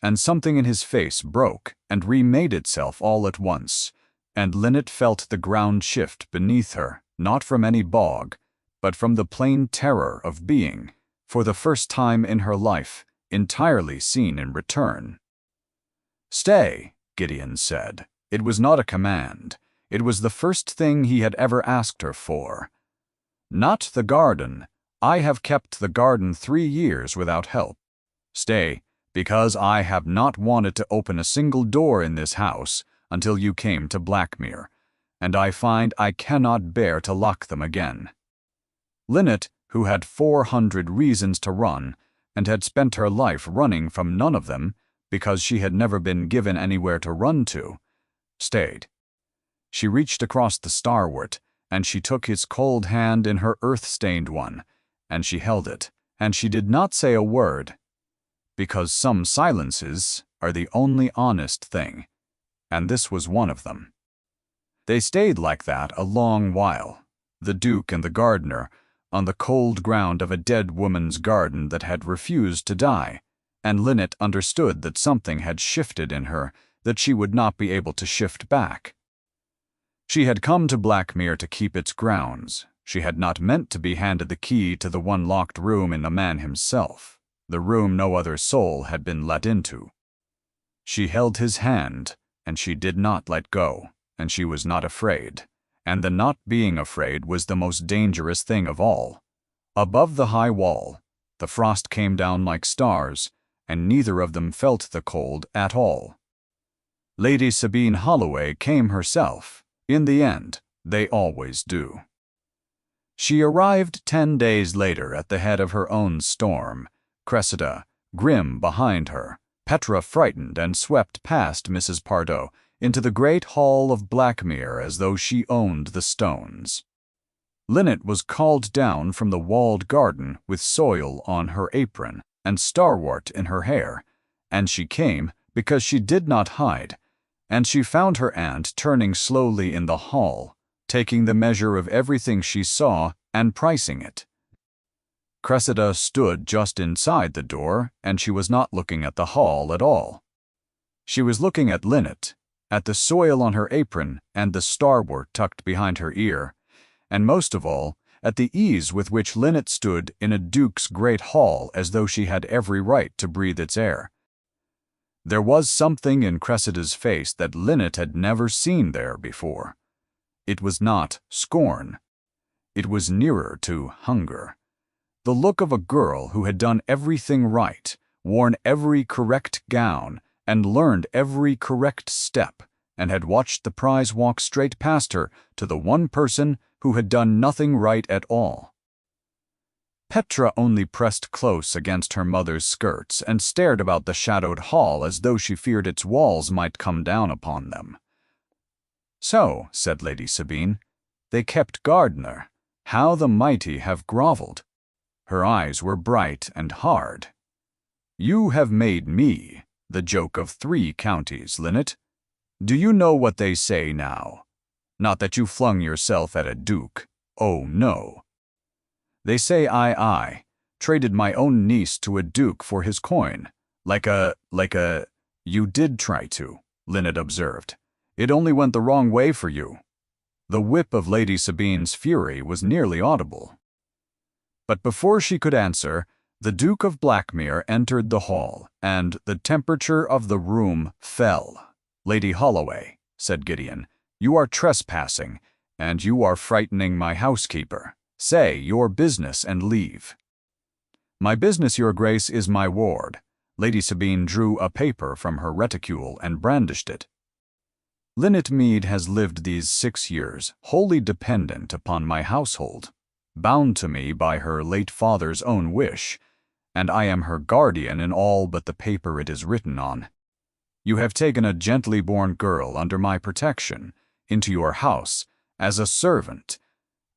and something in his face broke and remade itself all at once, and Linnet felt the ground shift beneath her, not from any bog, but from the plain terror of being, for the first time in her life, entirely seen in return. Stay, Gideon said. It was not a command. It was the first thing he had ever asked her for. Not the garden. I have kept the garden 3 years without help. Stay, because I have not wanted to open a single door in this house until you came to Blackmere, and I find I cannot bear to lock them again. Linnet, who had 400 reasons to run, and had spent her life running from none of them, because she had never been given anywhere to run to, stayed. She reached across the starwort, and she took his cold hand in her earth-stained one, and she held it, and she did not say a word, because some silences are the only honest thing, and this was one of them. They stayed like that a long while, the Duke and the gardener, on the cold ground of a dead woman's garden that had refused to die, and Linnet understood that something had shifted in her that she would not be able to shift back. She had come to Blackmere to keep its grounds. She had not meant to be handed the key to the one locked room in the man himself, the room no other soul had been let into. She held his hand, and she did not let go, and she was not afraid, and the not being afraid was the most dangerous thing of all. Above the high wall, the frost came down like stars, and neither of them felt the cold at all. Lady Sabine Holloway came herself. In the end, they always do. She arrived 10 days later at the head of her own storm, Cressida, grim behind her, Petra frightened and swept past Mrs. Pardoe into the great hall of Blackmere as though she owned the stones. Linnet was called down from the walled garden with soil on her apron and starwort in her hair, and she came because she did not hide, and she found her aunt turning slowly in the hall, taking the measure of everything she saw and pricing it. Cressida stood just inside the door, and she was not looking at the hall at all. She was looking at Linnet, at the soil on her apron and the starwort tucked behind her ear, and most of all, at the ease with which Linnet stood in a duke's great hall as though she had every right to breathe its air. There was something in Cressida's face that Linnet had never seen there before. It was not scorn. It was nearer to hunger. The look of a girl who had done everything right, worn every correct gown, and learned every correct step, and had watched the prize walk straight past her to the one person who had done nothing right at all. Petra only pressed close against her mother's skirts and stared about the shadowed hall as though she feared its walls might come down upon them. "So," said Lady Sabine, "they kept Gardner. How the mighty have grovelled." Her eyes were bright and hard. "You have made me the joke of 3 counties, Linnet. Do you know what they say now? Not that you flung yourself at a duke. Oh, no. They say I traded my own niece to a duke for his coin. Like a... You did try to," Linnet observed. "It only went the wrong way for you." The whip of Lady Sabine's fury was nearly audible. But before she could answer, the Duke of Blackmere entered the hall, and the temperature of the room fell. "Lady Holloway," said Gideon, "you are trespassing, and you are frightening my housekeeper. Say your business and leave." "My business, your grace, is my ward." Lady Sabine drew a paper from her reticule and brandished it. "Linnet Mead has lived these 6 years, wholly dependent upon my household, bound to me by her late father's own wish, and I am her guardian in all but the paper it is written on. You have taken a gently born girl under my protection, into your house, as a servant,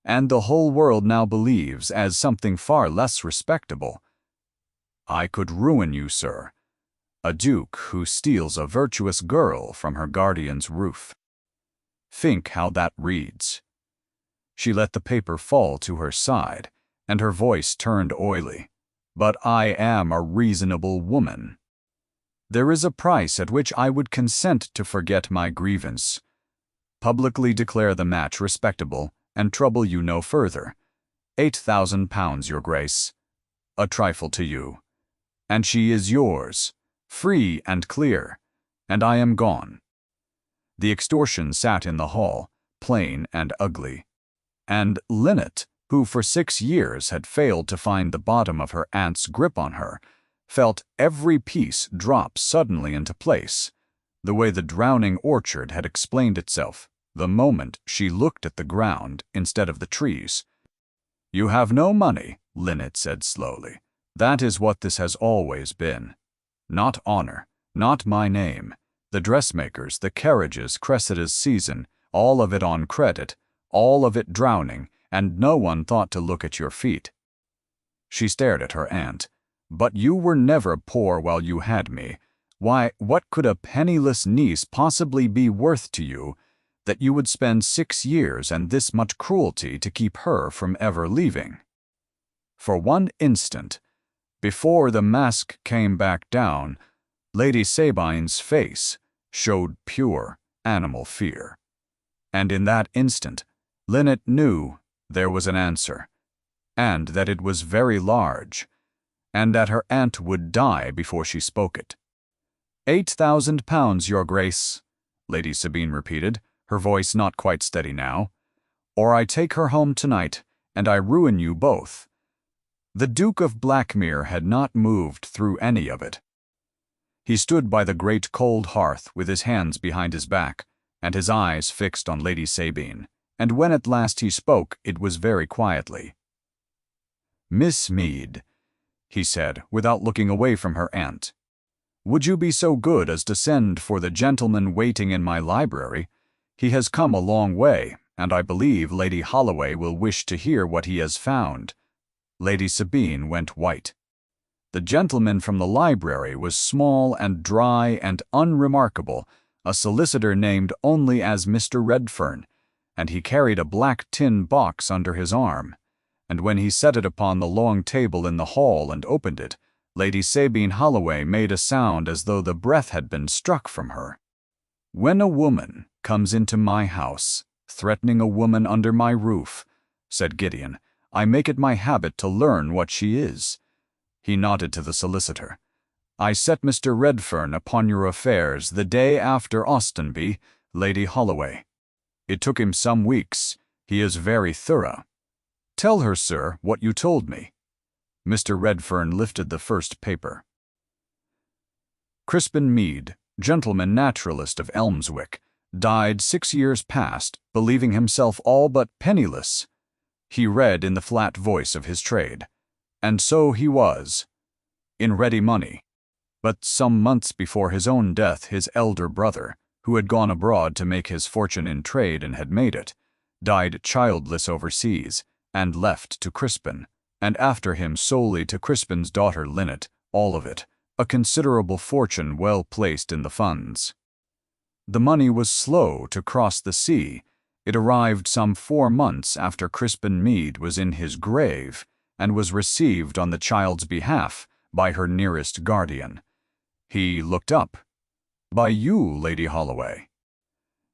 and the whole world now believes as something far less respectable. I could ruin you, sir. A duke who steals a virtuous girl from her guardian's roof. Think how that reads." She let the paper fall to her side, and her voice turned oily. "But I am a reasonable woman. There is a price at which I would consent to forget my grievance. Publicly declare the match respectable, and trouble you no further. £8,000, your grace. A trifle to you. And she is yours, free and clear, and I am gone." The extortion sat in the hall, plain and ugly. And Linnet, who for 6 years had failed to find the bottom of her aunt's grip on her, felt every piece drop suddenly into place, the way the drowning orchard had explained itself the moment she looked at the ground instead of the trees. "You have no money," Linnet said slowly. "That is what this has always been. Not honor, not my name. The dressmakers, the carriages, Cressida's season, all of it on credit, all of it drowning, and no one thought to look at your feet." She stared at her aunt. "But you were never poor while you had me. Why, what could a penniless niece possibly be worth to you, that you would spend 6 years and this much cruelty to keep her from ever leaving?" For one instant, before the mask came back down, Lady Sabine's face showed pure animal fear. And in that instant, Linnet knew there was an answer, and that it was very large, and that her aunt would die before she spoke it. £8,000, your grace," Lady Sabine repeated, her voice not quite steady now. "Or I take her home tonight, and I ruin you both." The Duke of Blackmere had not moved through any of it. He stood by the great cold hearth with his hands behind his back, and his eyes fixed on Lady Sabine, and when at last he spoke it was very quietly. "Miss Mead," he said, without looking away from her aunt, Would you be so good as to send for the gentleman waiting in my library? He has come a long way, and I believe Lady Holloway will wish to hear what he has found." Lady Sabine went white. The gentleman from the library was small and dry and unremarkable, a solicitor named only as Mr. Redfern, and he carried a black tin box under his arm, and when he set it upon the long table in the hall and opened it, Lady Sabine Holloway made a sound as though the breath had been struck from her. "When a woman comes into my house, threatening a woman under my roof," said Gideon, "I make it my habit to learn what she is." He nodded to the solicitor. "I set Mr. Redfern upon your affairs the day after Austenby, Lady Holloway. It took him some weeks. He is very thorough. Tell her, sir, what you told me." Mr. Redfern lifted the first paper. "Crispin Mead, gentleman naturalist of Elmswick, died 6 years past, believing himself all but penniless." He read in the flat voice of his trade. "And so he was, in ready money. But some months before his own death, his elder brother, who had gone abroad to make his fortune in trade and had made it, died childless overseas, and left to Crispin, and after him solely to Crispin's daughter Linnet, all of it, a considerable fortune well placed in the funds. The money was slow to cross the sea. It arrived some 4 months after Crispin Mead was in his grave, and was received on the child's behalf by her nearest guardian." He looked up. "By you, Lady Holloway.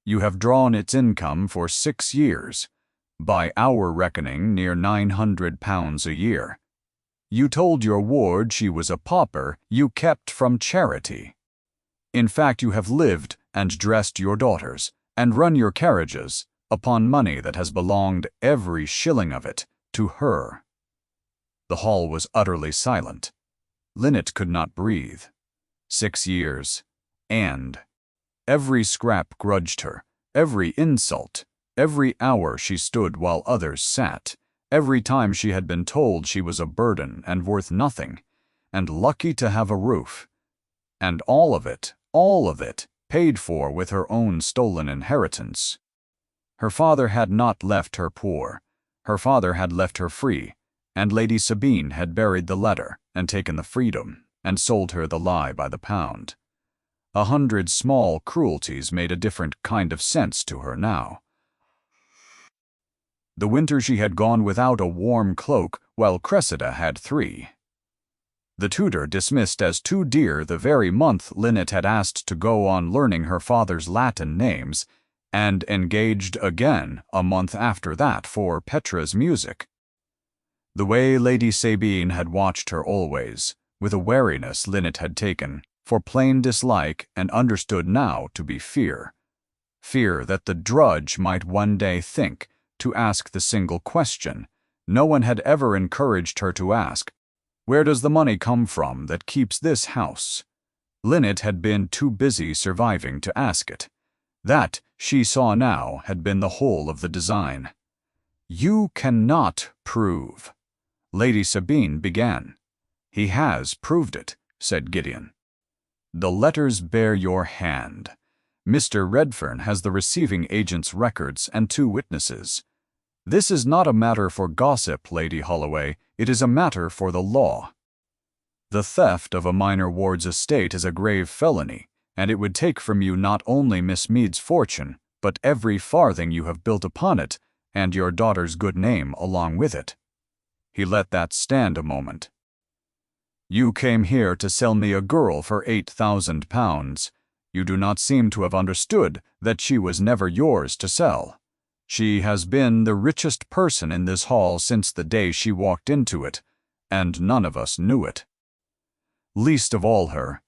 You have drawn its income for 6 years. By our reckoning, near £900 a year. You told your ward she was a pauper you kept from charity. In fact, you have lived and dressed your daughters, and run your carriages, upon money that has belonged, every shilling of it, to her." The hall was utterly silent. Linnet could not breathe. 6 years, and every scrap grudged her, every insult, every hour she stood while others sat, every time she had been told she was a burden and worth nothing, and lucky to have a roof. And all of it, paid for with her own stolen inheritance. Her father had not left her poor. Her father had left her free, and Lady Sabine had buried the letter and taken the freedom, and sold her the lie by the pound. 100 small cruelties made a different kind of sense to her now. The winter she had gone without a warm cloak, while Cressida had 3. The tutor dismissed as too dear the very month Linnet had asked to go on learning her father's Latin names, and engaged again a month after that for Petra's music. The way Lady Sabine had watched her always, with a wariness Linnet had taken for plain dislike and understood now to be fear. Fear that the drudge might one day think to ask the single question no one had ever encouraged her to ask: "Where does the money come from that keeps this house?" Linnet had been too busy surviving to ask it. That, she saw now, had been the whole of the design. "You cannot prove," Lady Sabine began. "He has proved it," said Gideon. "The letters bear your hand. Mr. Redfern has the receiving agent's records and 2 witnesses. This is not a matter for gossip, Lady Holloway, it is a matter for the law. The theft of a minor ward's estate is a grave felony, and it would take from you not only Miss Mead's fortune, but every farthing you have built upon it, and your daughter's good name along with it." He let that stand a moment. "You came here to sell me a girl for £8,000. You do not seem to have understood that she was never yours to sell. She has been the richest person in this hall since the day she walked into it, and none of us knew it. Least of all her."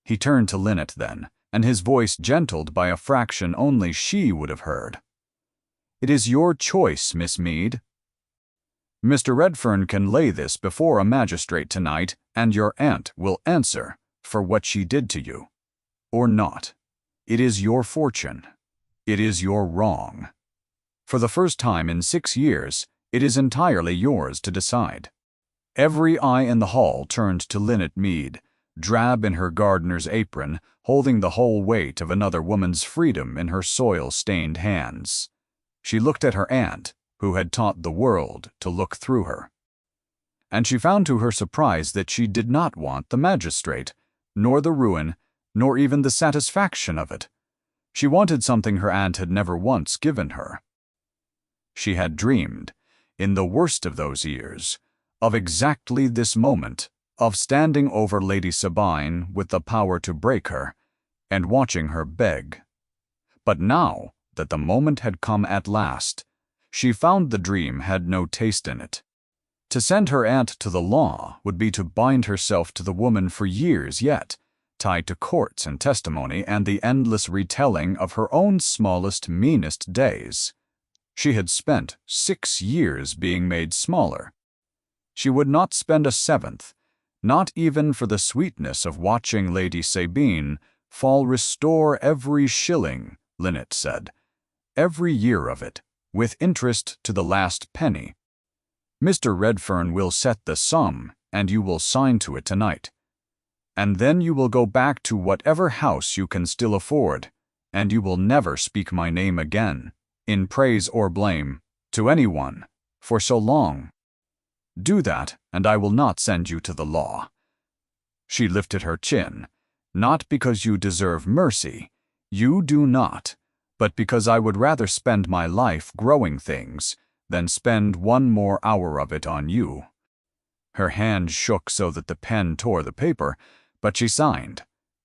He turned to Linnet then, and his voice gentled by a fraction only she would have heard. "It is your choice, Miss Mead. Mr. Redfern can lay this before a magistrate tonight, and your aunt will answer for what she did to you. Or not. It is your fortune. It is your wrong. For the first time in 6 years, it is entirely yours to decide." Every eye in the hall turned to Linnet Mead, drab in her gardener's apron, holding the whole weight of another woman's freedom in her soil-stained hands. She looked at her aunt, who had taught the world to look through her. And she found to her surprise that she did not want the magistrate, nor the ruin, nor even the satisfaction of it. She wanted something her aunt had never once given her. She had dreamed, in the worst of those years, of exactly this moment, of standing over Lady Sabine with the power to break her, and watching her beg. But now that the moment had come at last, she found the dream had no taste in it. To send her aunt to the law would be to bind herself to the woman for years yet, tied to courts and testimony and the endless retelling of her own smallest, meanest days. She had spent 6 years being made smaller. She would not spend a 7th, not even for the sweetness of watching Lady Sabine fall restore every shilling, Lynette said, every year of it, with interest to the last penny. Mr. Redfern will set the sum, and you will sign to it tonight. And then you will go back to whatever house you can still afford, and you will never speak my name again, in praise or blame, to anyone, for so long. Do that, and I will not send you to the law. She lifted her chin, not because you deserve mercy, you do not, but because I would rather spend my life growing things than spend 1 more hour of it on you. Her hand shook so that the pen tore the paper, but she signed,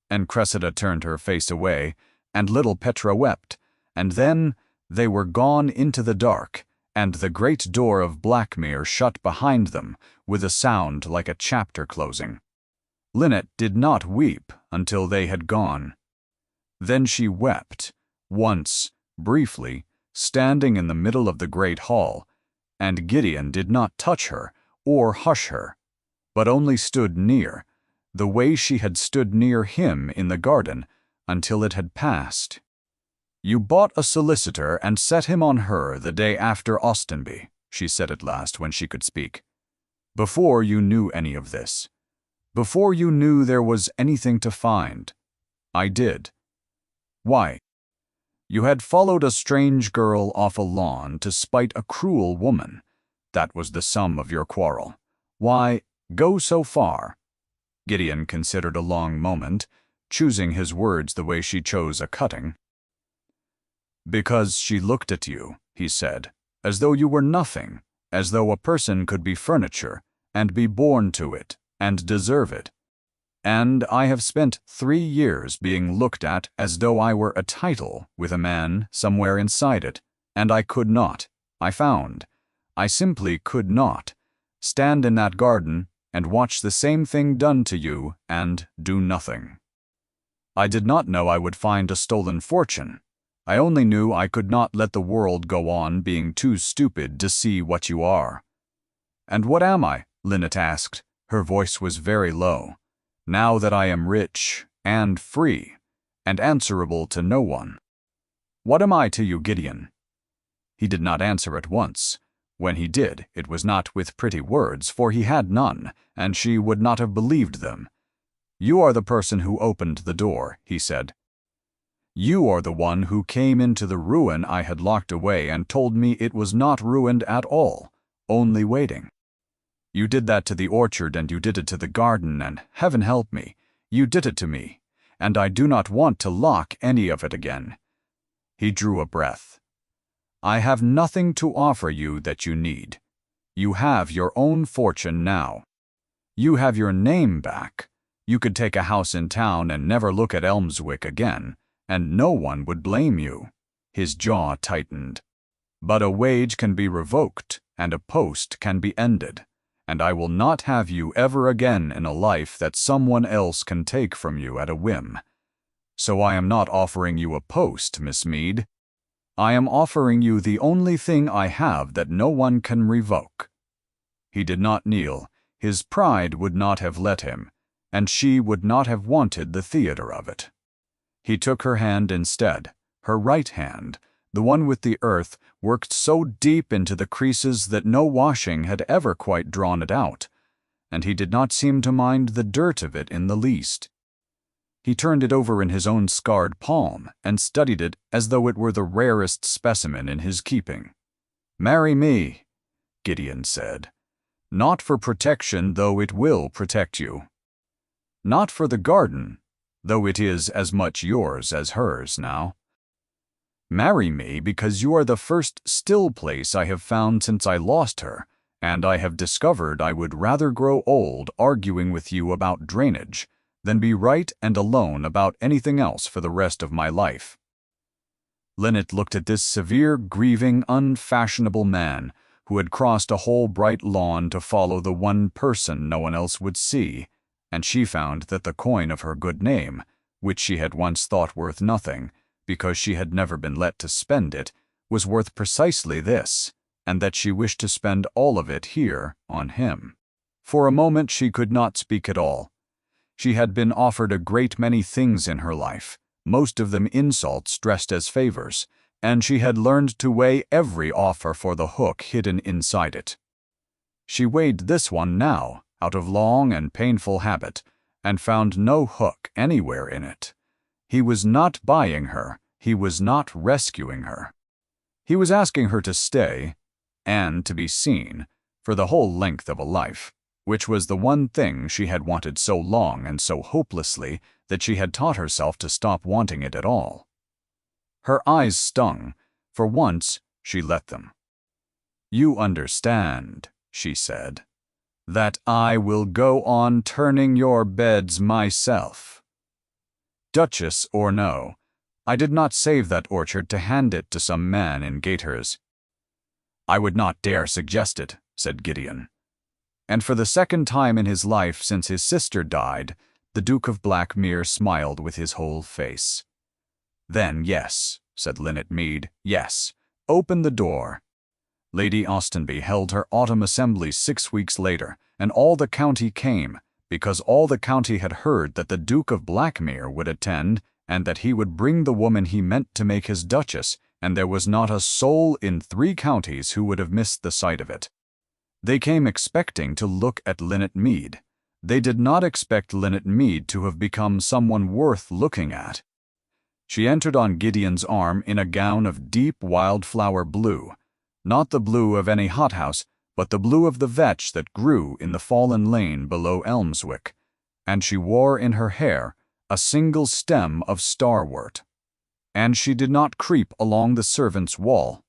and Cressida turned her face away, and little Petra wept, and then they were gone into the dark, and the great door of Blackmere shut behind them with a sound like a chapter closing. Lynette did not weep until they had gone. Then she wept, once, briefly, standing in the middle of the great hall, and Gideon did not touch her or hush her, but only stood near, the way she had stood near him in the garden, until it had passed. You bought a solicitor and set him on her the day after Austenby, she said at last when she could speak. Before you knew any of this. Before you knew there was anything to find. I did. Why? You had followed a strange girl off a lawn to spite a cruel woman. That was the sum of your quarrel. Why go so far? Gideon considered a long moment, choosing his words the way she chose a cutting. Because she looked at you, he said, as though you were nothing, as though a person could be furniture, and be born to it, and deserve it. And I have spent 3 years being looked at as though I were a title with a man somewhere inside it, and I could not, I found, I simply could not, stand in that garden and watch the same thing done to you and do nothing. I did not know I would find a stolen fortune. I only knew I could not let the world go on being too stupid to see what you are. And what am I? Lynette asked. Her voice was very low. Now that I am rich and free and answerable to no one. What am I to you, Gideon? He did not answer at once. When he did, it was not with pretty words, for he had none, and she would not have believed them. You are the person who opened the door, he said. You are the one who came into the ruin I had locked away and told me it was not ruined at all, only waiting. You did that to the orchard and you did it to the garden and, heaven help me, you did it to me, and I do not want to lock any of it again. He drew a breath. I have nothing to offer you that you need. You have your own fortune now. You have your name back. You could take a house in town and never look at Elmswick again, and no one would blame you. His jaw tightened. But a wage can be revoked, and a post can be ended, and I will not have you ever again in a life that someone else can take from you at a whim. So I am not offering you a post, Miss Meade. I am offering you the only thing I have that no one can revoke. He did not kneel. His pride would not have let him, and she would not have wanted the theater of it. He took her hand instead, her right hand, the one with the earth worked so deep into the creases that no washing had ever quite drawn it out, and he did not seem to mind the dirt of it in the least. He turned it over in his own scarred palm and studied it as though it were the rarest specimen in his keeping. "Marry me," Gideon said. "Not for protection, though it will protect you. Not for the garden, though it is as much yours as hers now. Marry me because you are the first still place I have found since I lost her, and I have discovered I would rather grow old arguing with you about drainage than be right and alone about anything else for the rest of my life." Linnet looked at this severe, grieving, unfashionable man who had crossed a whole bright lawn to follow the one person no one else would see, and she found that the coin of her good name, which she had once thought worth nothing, because she had never been let to spend it, was worth precisely this, and that she wished to spend all of it here on him. For a moment she could not speak at all. She had been offered a great many things in her life, most of them insults dressed as favors, and she had learned to weigh every offer for the hook hidden inside it. She weighed this one now, out of long and painful habit, and found no hook anywhere in it. He was not buying her, he was not rescuing her. He was asking her to stay, and to be seen, for the whole length of a life, which was the one thing she had wanted so long and so hopelessly that she had taught herself to stop wanting it at all. Her eyes stung. For once, she let them. "You understand," she said, "that I will go on turning your beds myself. Duchess or no, I did not save that orchard to hand it to some man in gaiters." "I would not dare suggest it," said Gideon. And for the second time in his life since his sister died, the Duke of Blackmere smiled with his whole face. "Then yes," said Linnet Mead, "yes. Open the door." Lady Austenby held her autumn assembly 6 weeks later, and all the county came, because all the county had heard that the Duke of Blackmere would attend, and that he would bring the woman he meant to make his duchess, and there was not a soul in 3 counties who would have missed the sight of it. They came expecting to look at Linnet Mead. They did not expect Linnet Mead to have become someone worth looking at. She entered on Gideon's arm in a gown of deep wildflower blue, not the blue of any hothouse, but the blue of the vetch that grew in the fallen lane below Elmswick, and she wore in her hair a single stem of starwort. And she did not creep along the servants' wall.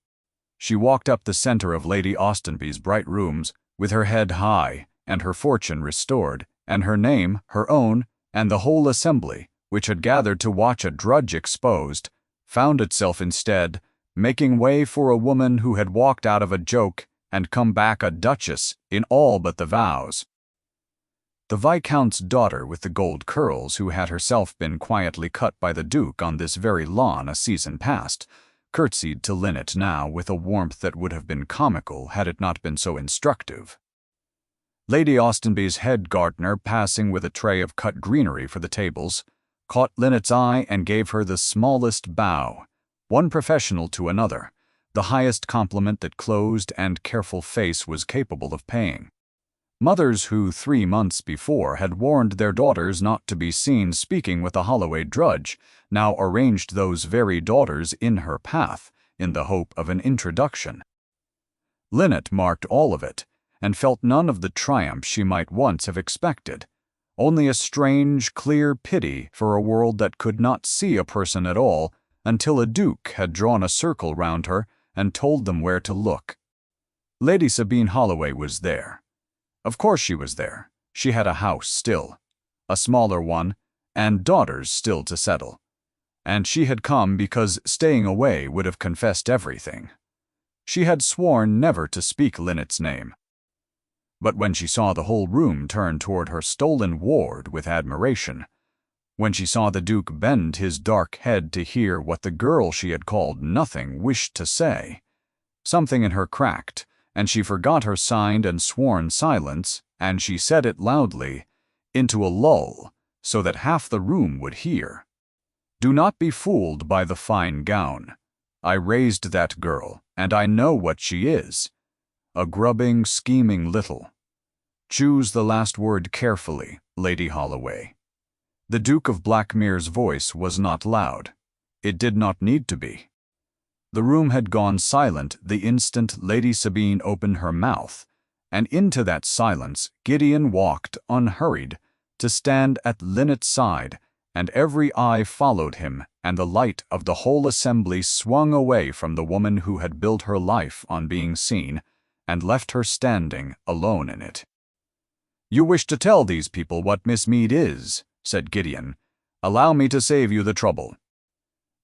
She walked up the center of Lady Austenby's bright rooms, with her head high, and her fortune restored, and her name, her own, and the whole assembly, which had gathered to watch a drudge exposed, found itself instead making way for a woman who had walked out of a joke and come back a duchess in all but the vows. The Viscount's daughter with the gold curls, who had herself been quietly cut by the Duke on this very lawn a season past, curtsied to Linnet now with a warmth that would have been comical had it not been so instructive. Lady Austenby's head gardener, passing with a tray of cut greenery for the tables, caught Linnet's eye and gave her the smallest bow, one professional to another, the highest compliment that closed and careful face was capable of paying. Mothers who 3 months before had warned their daughters not to be seen speaking with a Holloway drudge now arranged those very daughters in her path in the hope of an introduction. Linnet marked all of it, and felt none of the triumph she might once have expected, only a strange, clear pity for a world that could not see a person at all until a duke had drawn a circle round her and told them where to look. Lady Sabine Holloway was there. Of course she was there. She had a house still, a smaller one, and daughters still to settle. And she had come because staying away would have confessed everything. She had sworn never to speak Linnet's name. But when she saw the whole room turn toward her stolen ward with admiration, when she saw the Duke bend his dark head to hear what the girl she had called nothing wished to say, something in her cracked, and she forgot her signed and sworn silence, and she said it loudly, into a lull, so that half the room would hear. "Do not be fooled by the fine gown. I raised that girl, and I know what she is. A grubbing, scheming little. Choose the last word carefully, Lady Holloway." The Duke of Blackmere's voice was not loud. It did not need to be. The room had gone silent the instant Lady Sabine opened her mouth, and into that silence Gideon walked unhurried to stand at Linnet's side, and every eye followed him, and the light of the whole assembly swung away from the woman who had built her life on being seen, and left her standing alone in it. "You wish to tell these people what Miss Meade is," said Gideon. "Allow me to save you the trouble.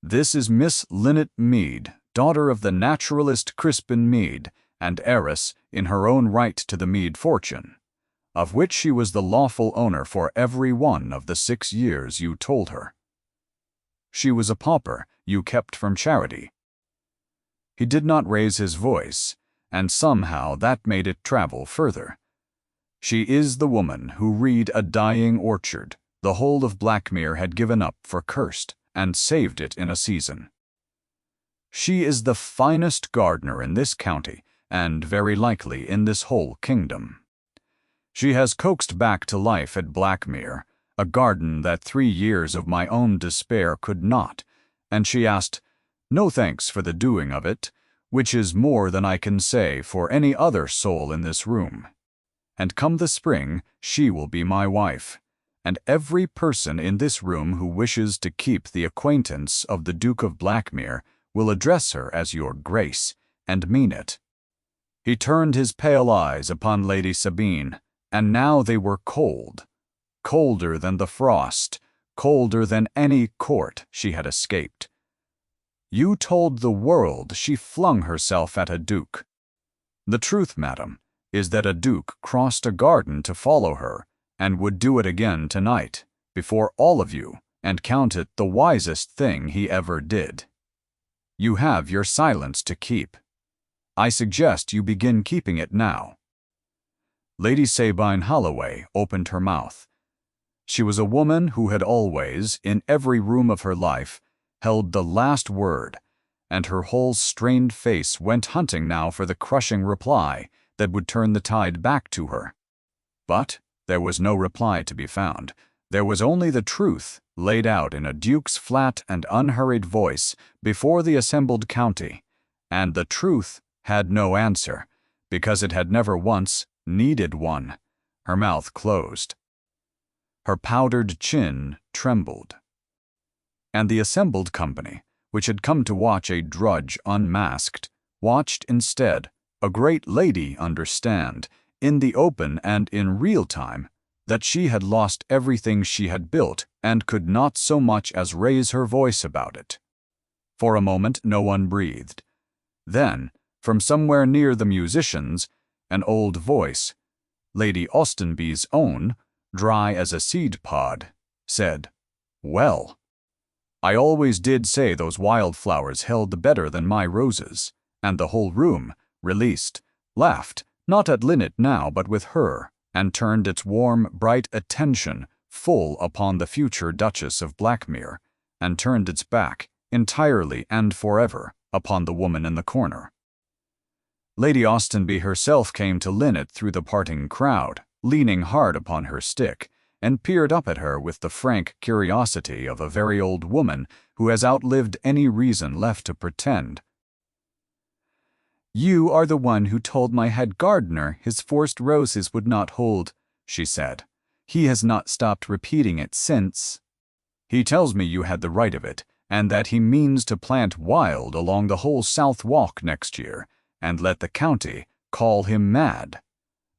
This is Miss Linnet Meade, daughter of the naturalist Crispin Meade, and heiress, in her own right, to the Meade fortune, of which she was the lawful owner for every one of the 6 years you told her. She was a pauper you kept from charity." He did not raise his voice, and somehow that made it travel further. "She is the woman who read a dying orchard the whole of Blackmere had given up for cursed, and saved it in a season. She is the finest gardener in this county, and very likely in this whole kingdom. She has coaxed back to life at Blackmere a garden that 3 years of my own despair could not, and she asked no thanks for the doing of it, which is more than I can say for any other soul in this room. And come the spring, she will be my wife, and every person in this room who wishes to keep the acquaintance of the Duke of Blackmere will address her as your Grace, and mean it." He turned his pale eyes upon Lady Sabine, and now they were cold, colder than the frost, colder than any court she had escaped. "You told the world she flung herself at a duke. The truth, madam, is that a duke crossed a garden to follow her, and would do it again tonight, before all of you, and count it the wisest thing he ever did. You have your silence to keep. I suggest you begin keeping it now." Lady Sabine Holloway opened her mouth. She was a woman who had always, in every room of her life, held the last word, and her whole strained face went hunting now for the crushing reply that would turn the tide back to her. But there was no reply to be found. There was only the truth laid out in a duke's flat and unhurried voice before the assembled county, and the truth had no answer, because it had never once needed one. Her mouth closed. Her powdered chin trembled. And the assembled company, which had come to watch a drudge unmasked, watched instead a great lady understand, in the open and in real time, that she had lost everything she had built and could not so much as raise her voice about it. For a moment no one breathed. Then, from somewhere near the musicians, an old voice, Lady Austenby's own, dry as a seed pod, said, "Well, I always did say those wildflowers held better than my roses," and the whole room, released, laughed, not at Linnet now but with her, and turned its warm, bright attention full upon the future Duchess of Blackmere, and turned its back, entirely and forever, upon the woman in the corner. Lady Austenby herself came to Linnet through the parting crowd, leaning hard upon her stick, and peered up at her with the frank curiosity of a very old woman who has outlived any reason left to pretend. "You are the one who told my head gardener his forced roses would not hold," she said. "He has not stopped repeating it since." "He tells me you had the right of it, and that he means to plant wild along the whole South Walk next year, and let the county call him mad."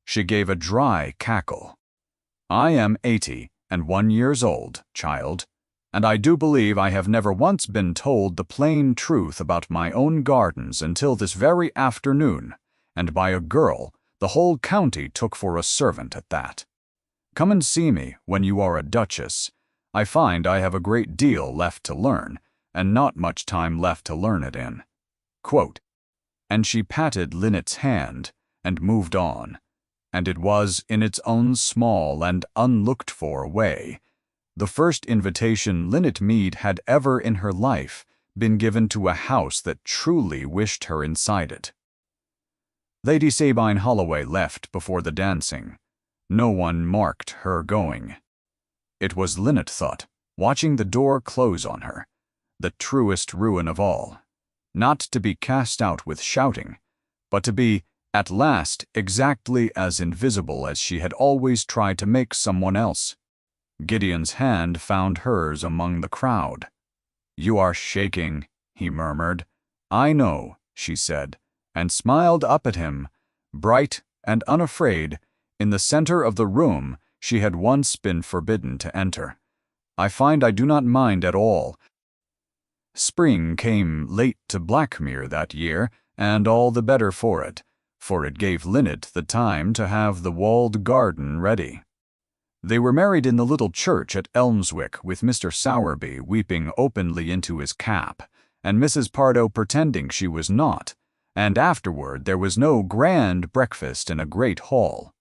She gave a dry cackle. "I am 81 years old, child, and I do believe I have never once been told the plain truth about my own gardens until this very afternoon, and by a girl the whole county took for a servant at that. Come and see me when you are a duchess. I find I have a great deal left to learn, and not much time left to learn it in." Quote, and she patted Linnet's hand and moved on, and it was, in its own small and unlooked-for way, the first invitation Linnet Meade had ever in her life been given to a house that truly wished her inside it. Lady Sabine Holloway left before the dancing. No one marked her going. It was, Linnet thought, watching the door close on her, the truest ruin of all, not to be cast out with shouting, but to be, at last, exactly as invisible as she had always tried to make someone else. Gideon's hand found hers among the crowd. "You are shaking," he murmured. "I know," she said, and smiled up at him, bright and unafraid, in the center of the room she had once been forbidden to enter. "I find I do not mind at all." Spring came late to Blackmere that year, and all the better for it gave Linnet the time to have the walled garden ready. They were married in the little church at Elmswick, with Mr. Sowerby weeping openly into his cap, and Mrs. Pardoe pretending she was not, and afterward there was no grand breakfast in a great hall.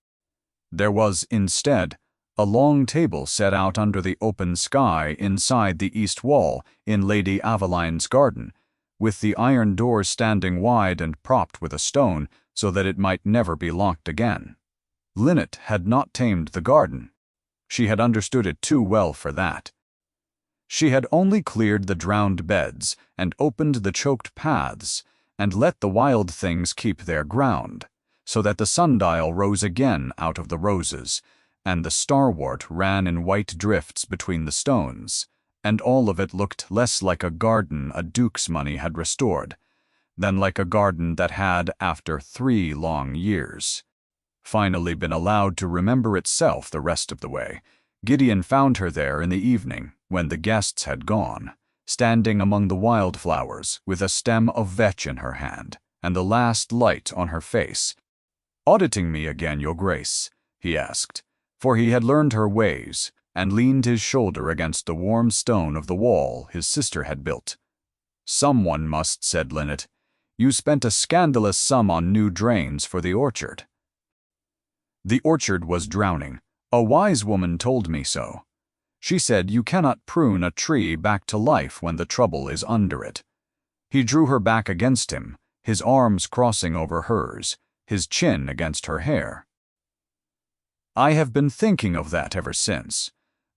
There was, instead, a long table set out under the open sky inside the east wall in Lady Aveline's garden, with the iron door standing wide and propped with a stone so that it might never be locked again. Linnet had not tamed the garden. She had understood it too well for that. She had only cleared the drowned beds and opened the choked paths and let the wild things keep their ground, so that the sundial rose again out of the roses, and the starwort ran in white drifts between the stones, and all of it looked less like a garden a duke's money had restored, than like a garden that had, after 3 long years, finally been allowed to remember itself the rest of the way. Gideon found her there in the evening, when the guests had gone, standing among the wildflowers, with a stem of vetch in her hand, and the last light on her face. "Auditing me again, your grace?" he asked, for he had learned her ways, and leaned his shoulder against the warm stone of the wall his sister had built. "Someone must," said Linnet. "You spent a scandalous sum on new drains for the orchard." "The orchard was drowning. A wise woman told me so. She said you cannot prune a tree back to life when the trouble is under it." He drew her back against him, his arms crossing over hers, his chin against her hair. "I have been thinking of that ever since,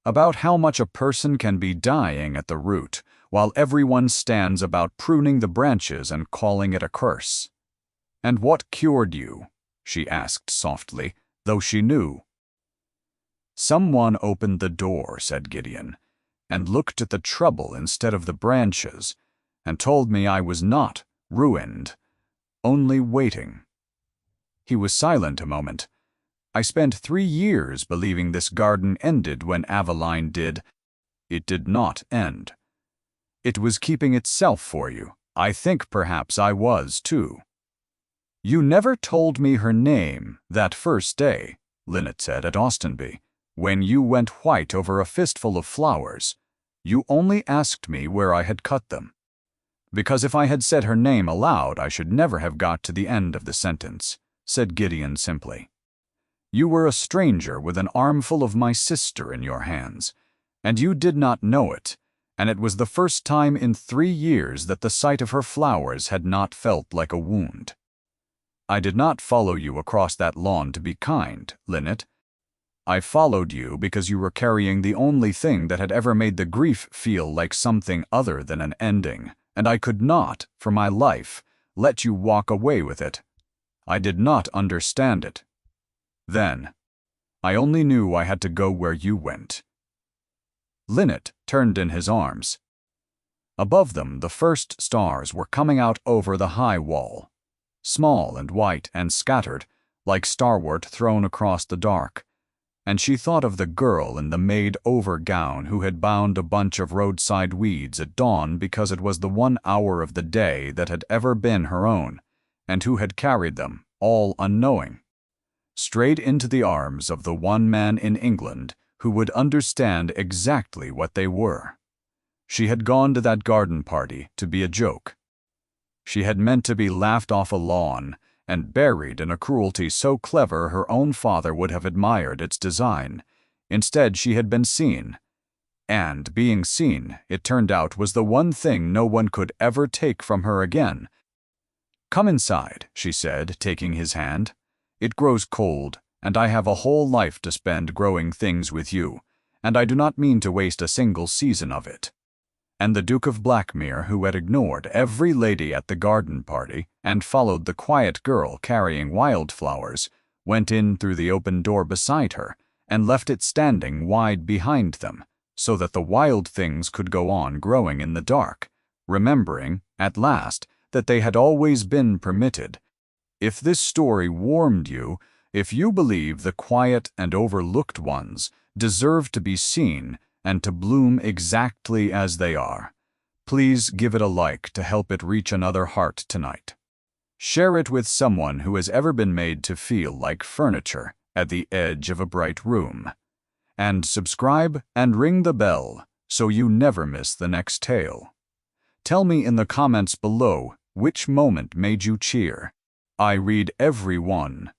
about how much a person can be dying at the root, while everyone stands about pruning the branches and calling it a curse." "And what cured you?" she asked softly, though she knew. "Someone opened the door," said Gideon, "and looked at the trouble instead of the branches, and told me I was not ruined, only waiting." He was silent a moment. "I spent 3 years believing this garden ended when Aveline did. It did not end. It was keeping itself for you. I think perhaps I was, too." "You never told me her name that first day," Linnet said, "at Austenby, when you went white over a fistful of flowers. You only asked me where I had cut them." "Because if I had said her name aloud, I should never have got to the end of the sentence," said Gideon simply. "You were a stranger with an armful of my sister in your hands, and you did not know it, and it was the first time in 3 years that the sight of her flowers had not felt like a wound. I did not follow you across that lawn to be kind, Linnet. I followed you because you were carrying the only thing that had ever made the grief feel like something other than an ending, and I could not, for my life, let you walk away with it. I did not understand it. Then, I only knew I had to go where you went." Linnet turned in his arms. Above them the first stars were coming out over the high wall, small and white and scattered, like starwort thrown across the dark, and she thought of the girl in the made-over gown who had bound a bunch of roadside weeds at dawn because it was the 1 hour of the day that had ever been her own, and who had carried them, all unknowing, straight into the arms of the one man in England who would understand exactly what they were. She had gone to that garden party to be a joke. She had meant to be laughed off a lawn and buried in a cruelty so clever her own father would have admired its design. Instead, she had been seen. And, being seen, it turned out, was the one thing no one could ever take from her again. "Come inside," she said, taking his hand. "It grows cold, and I have a whole life to spend growing things with you, and I do not mean to waste a single season of it." And the Duke of Blackmere, who had ignored every lady at the garden party and followed the quiet girl carrying wildflowers, went in through the open door beside her and left it standing wide behind them, so that the wild things could go on growing in the dark, remembering, at last, that they had always been permitted. If this story warmed you, if you believe the quiet and overlooked ones deserve to be seen and to bloom exactly as they are, please give it a like to help it reach another heart tonight. Share it with someone who has ever been made to feel like furniture at the edge of a bright room. And subscribe and ring the bell so you never miss the next tale. Tell me in the comments below which moment made you cheer. I read every one.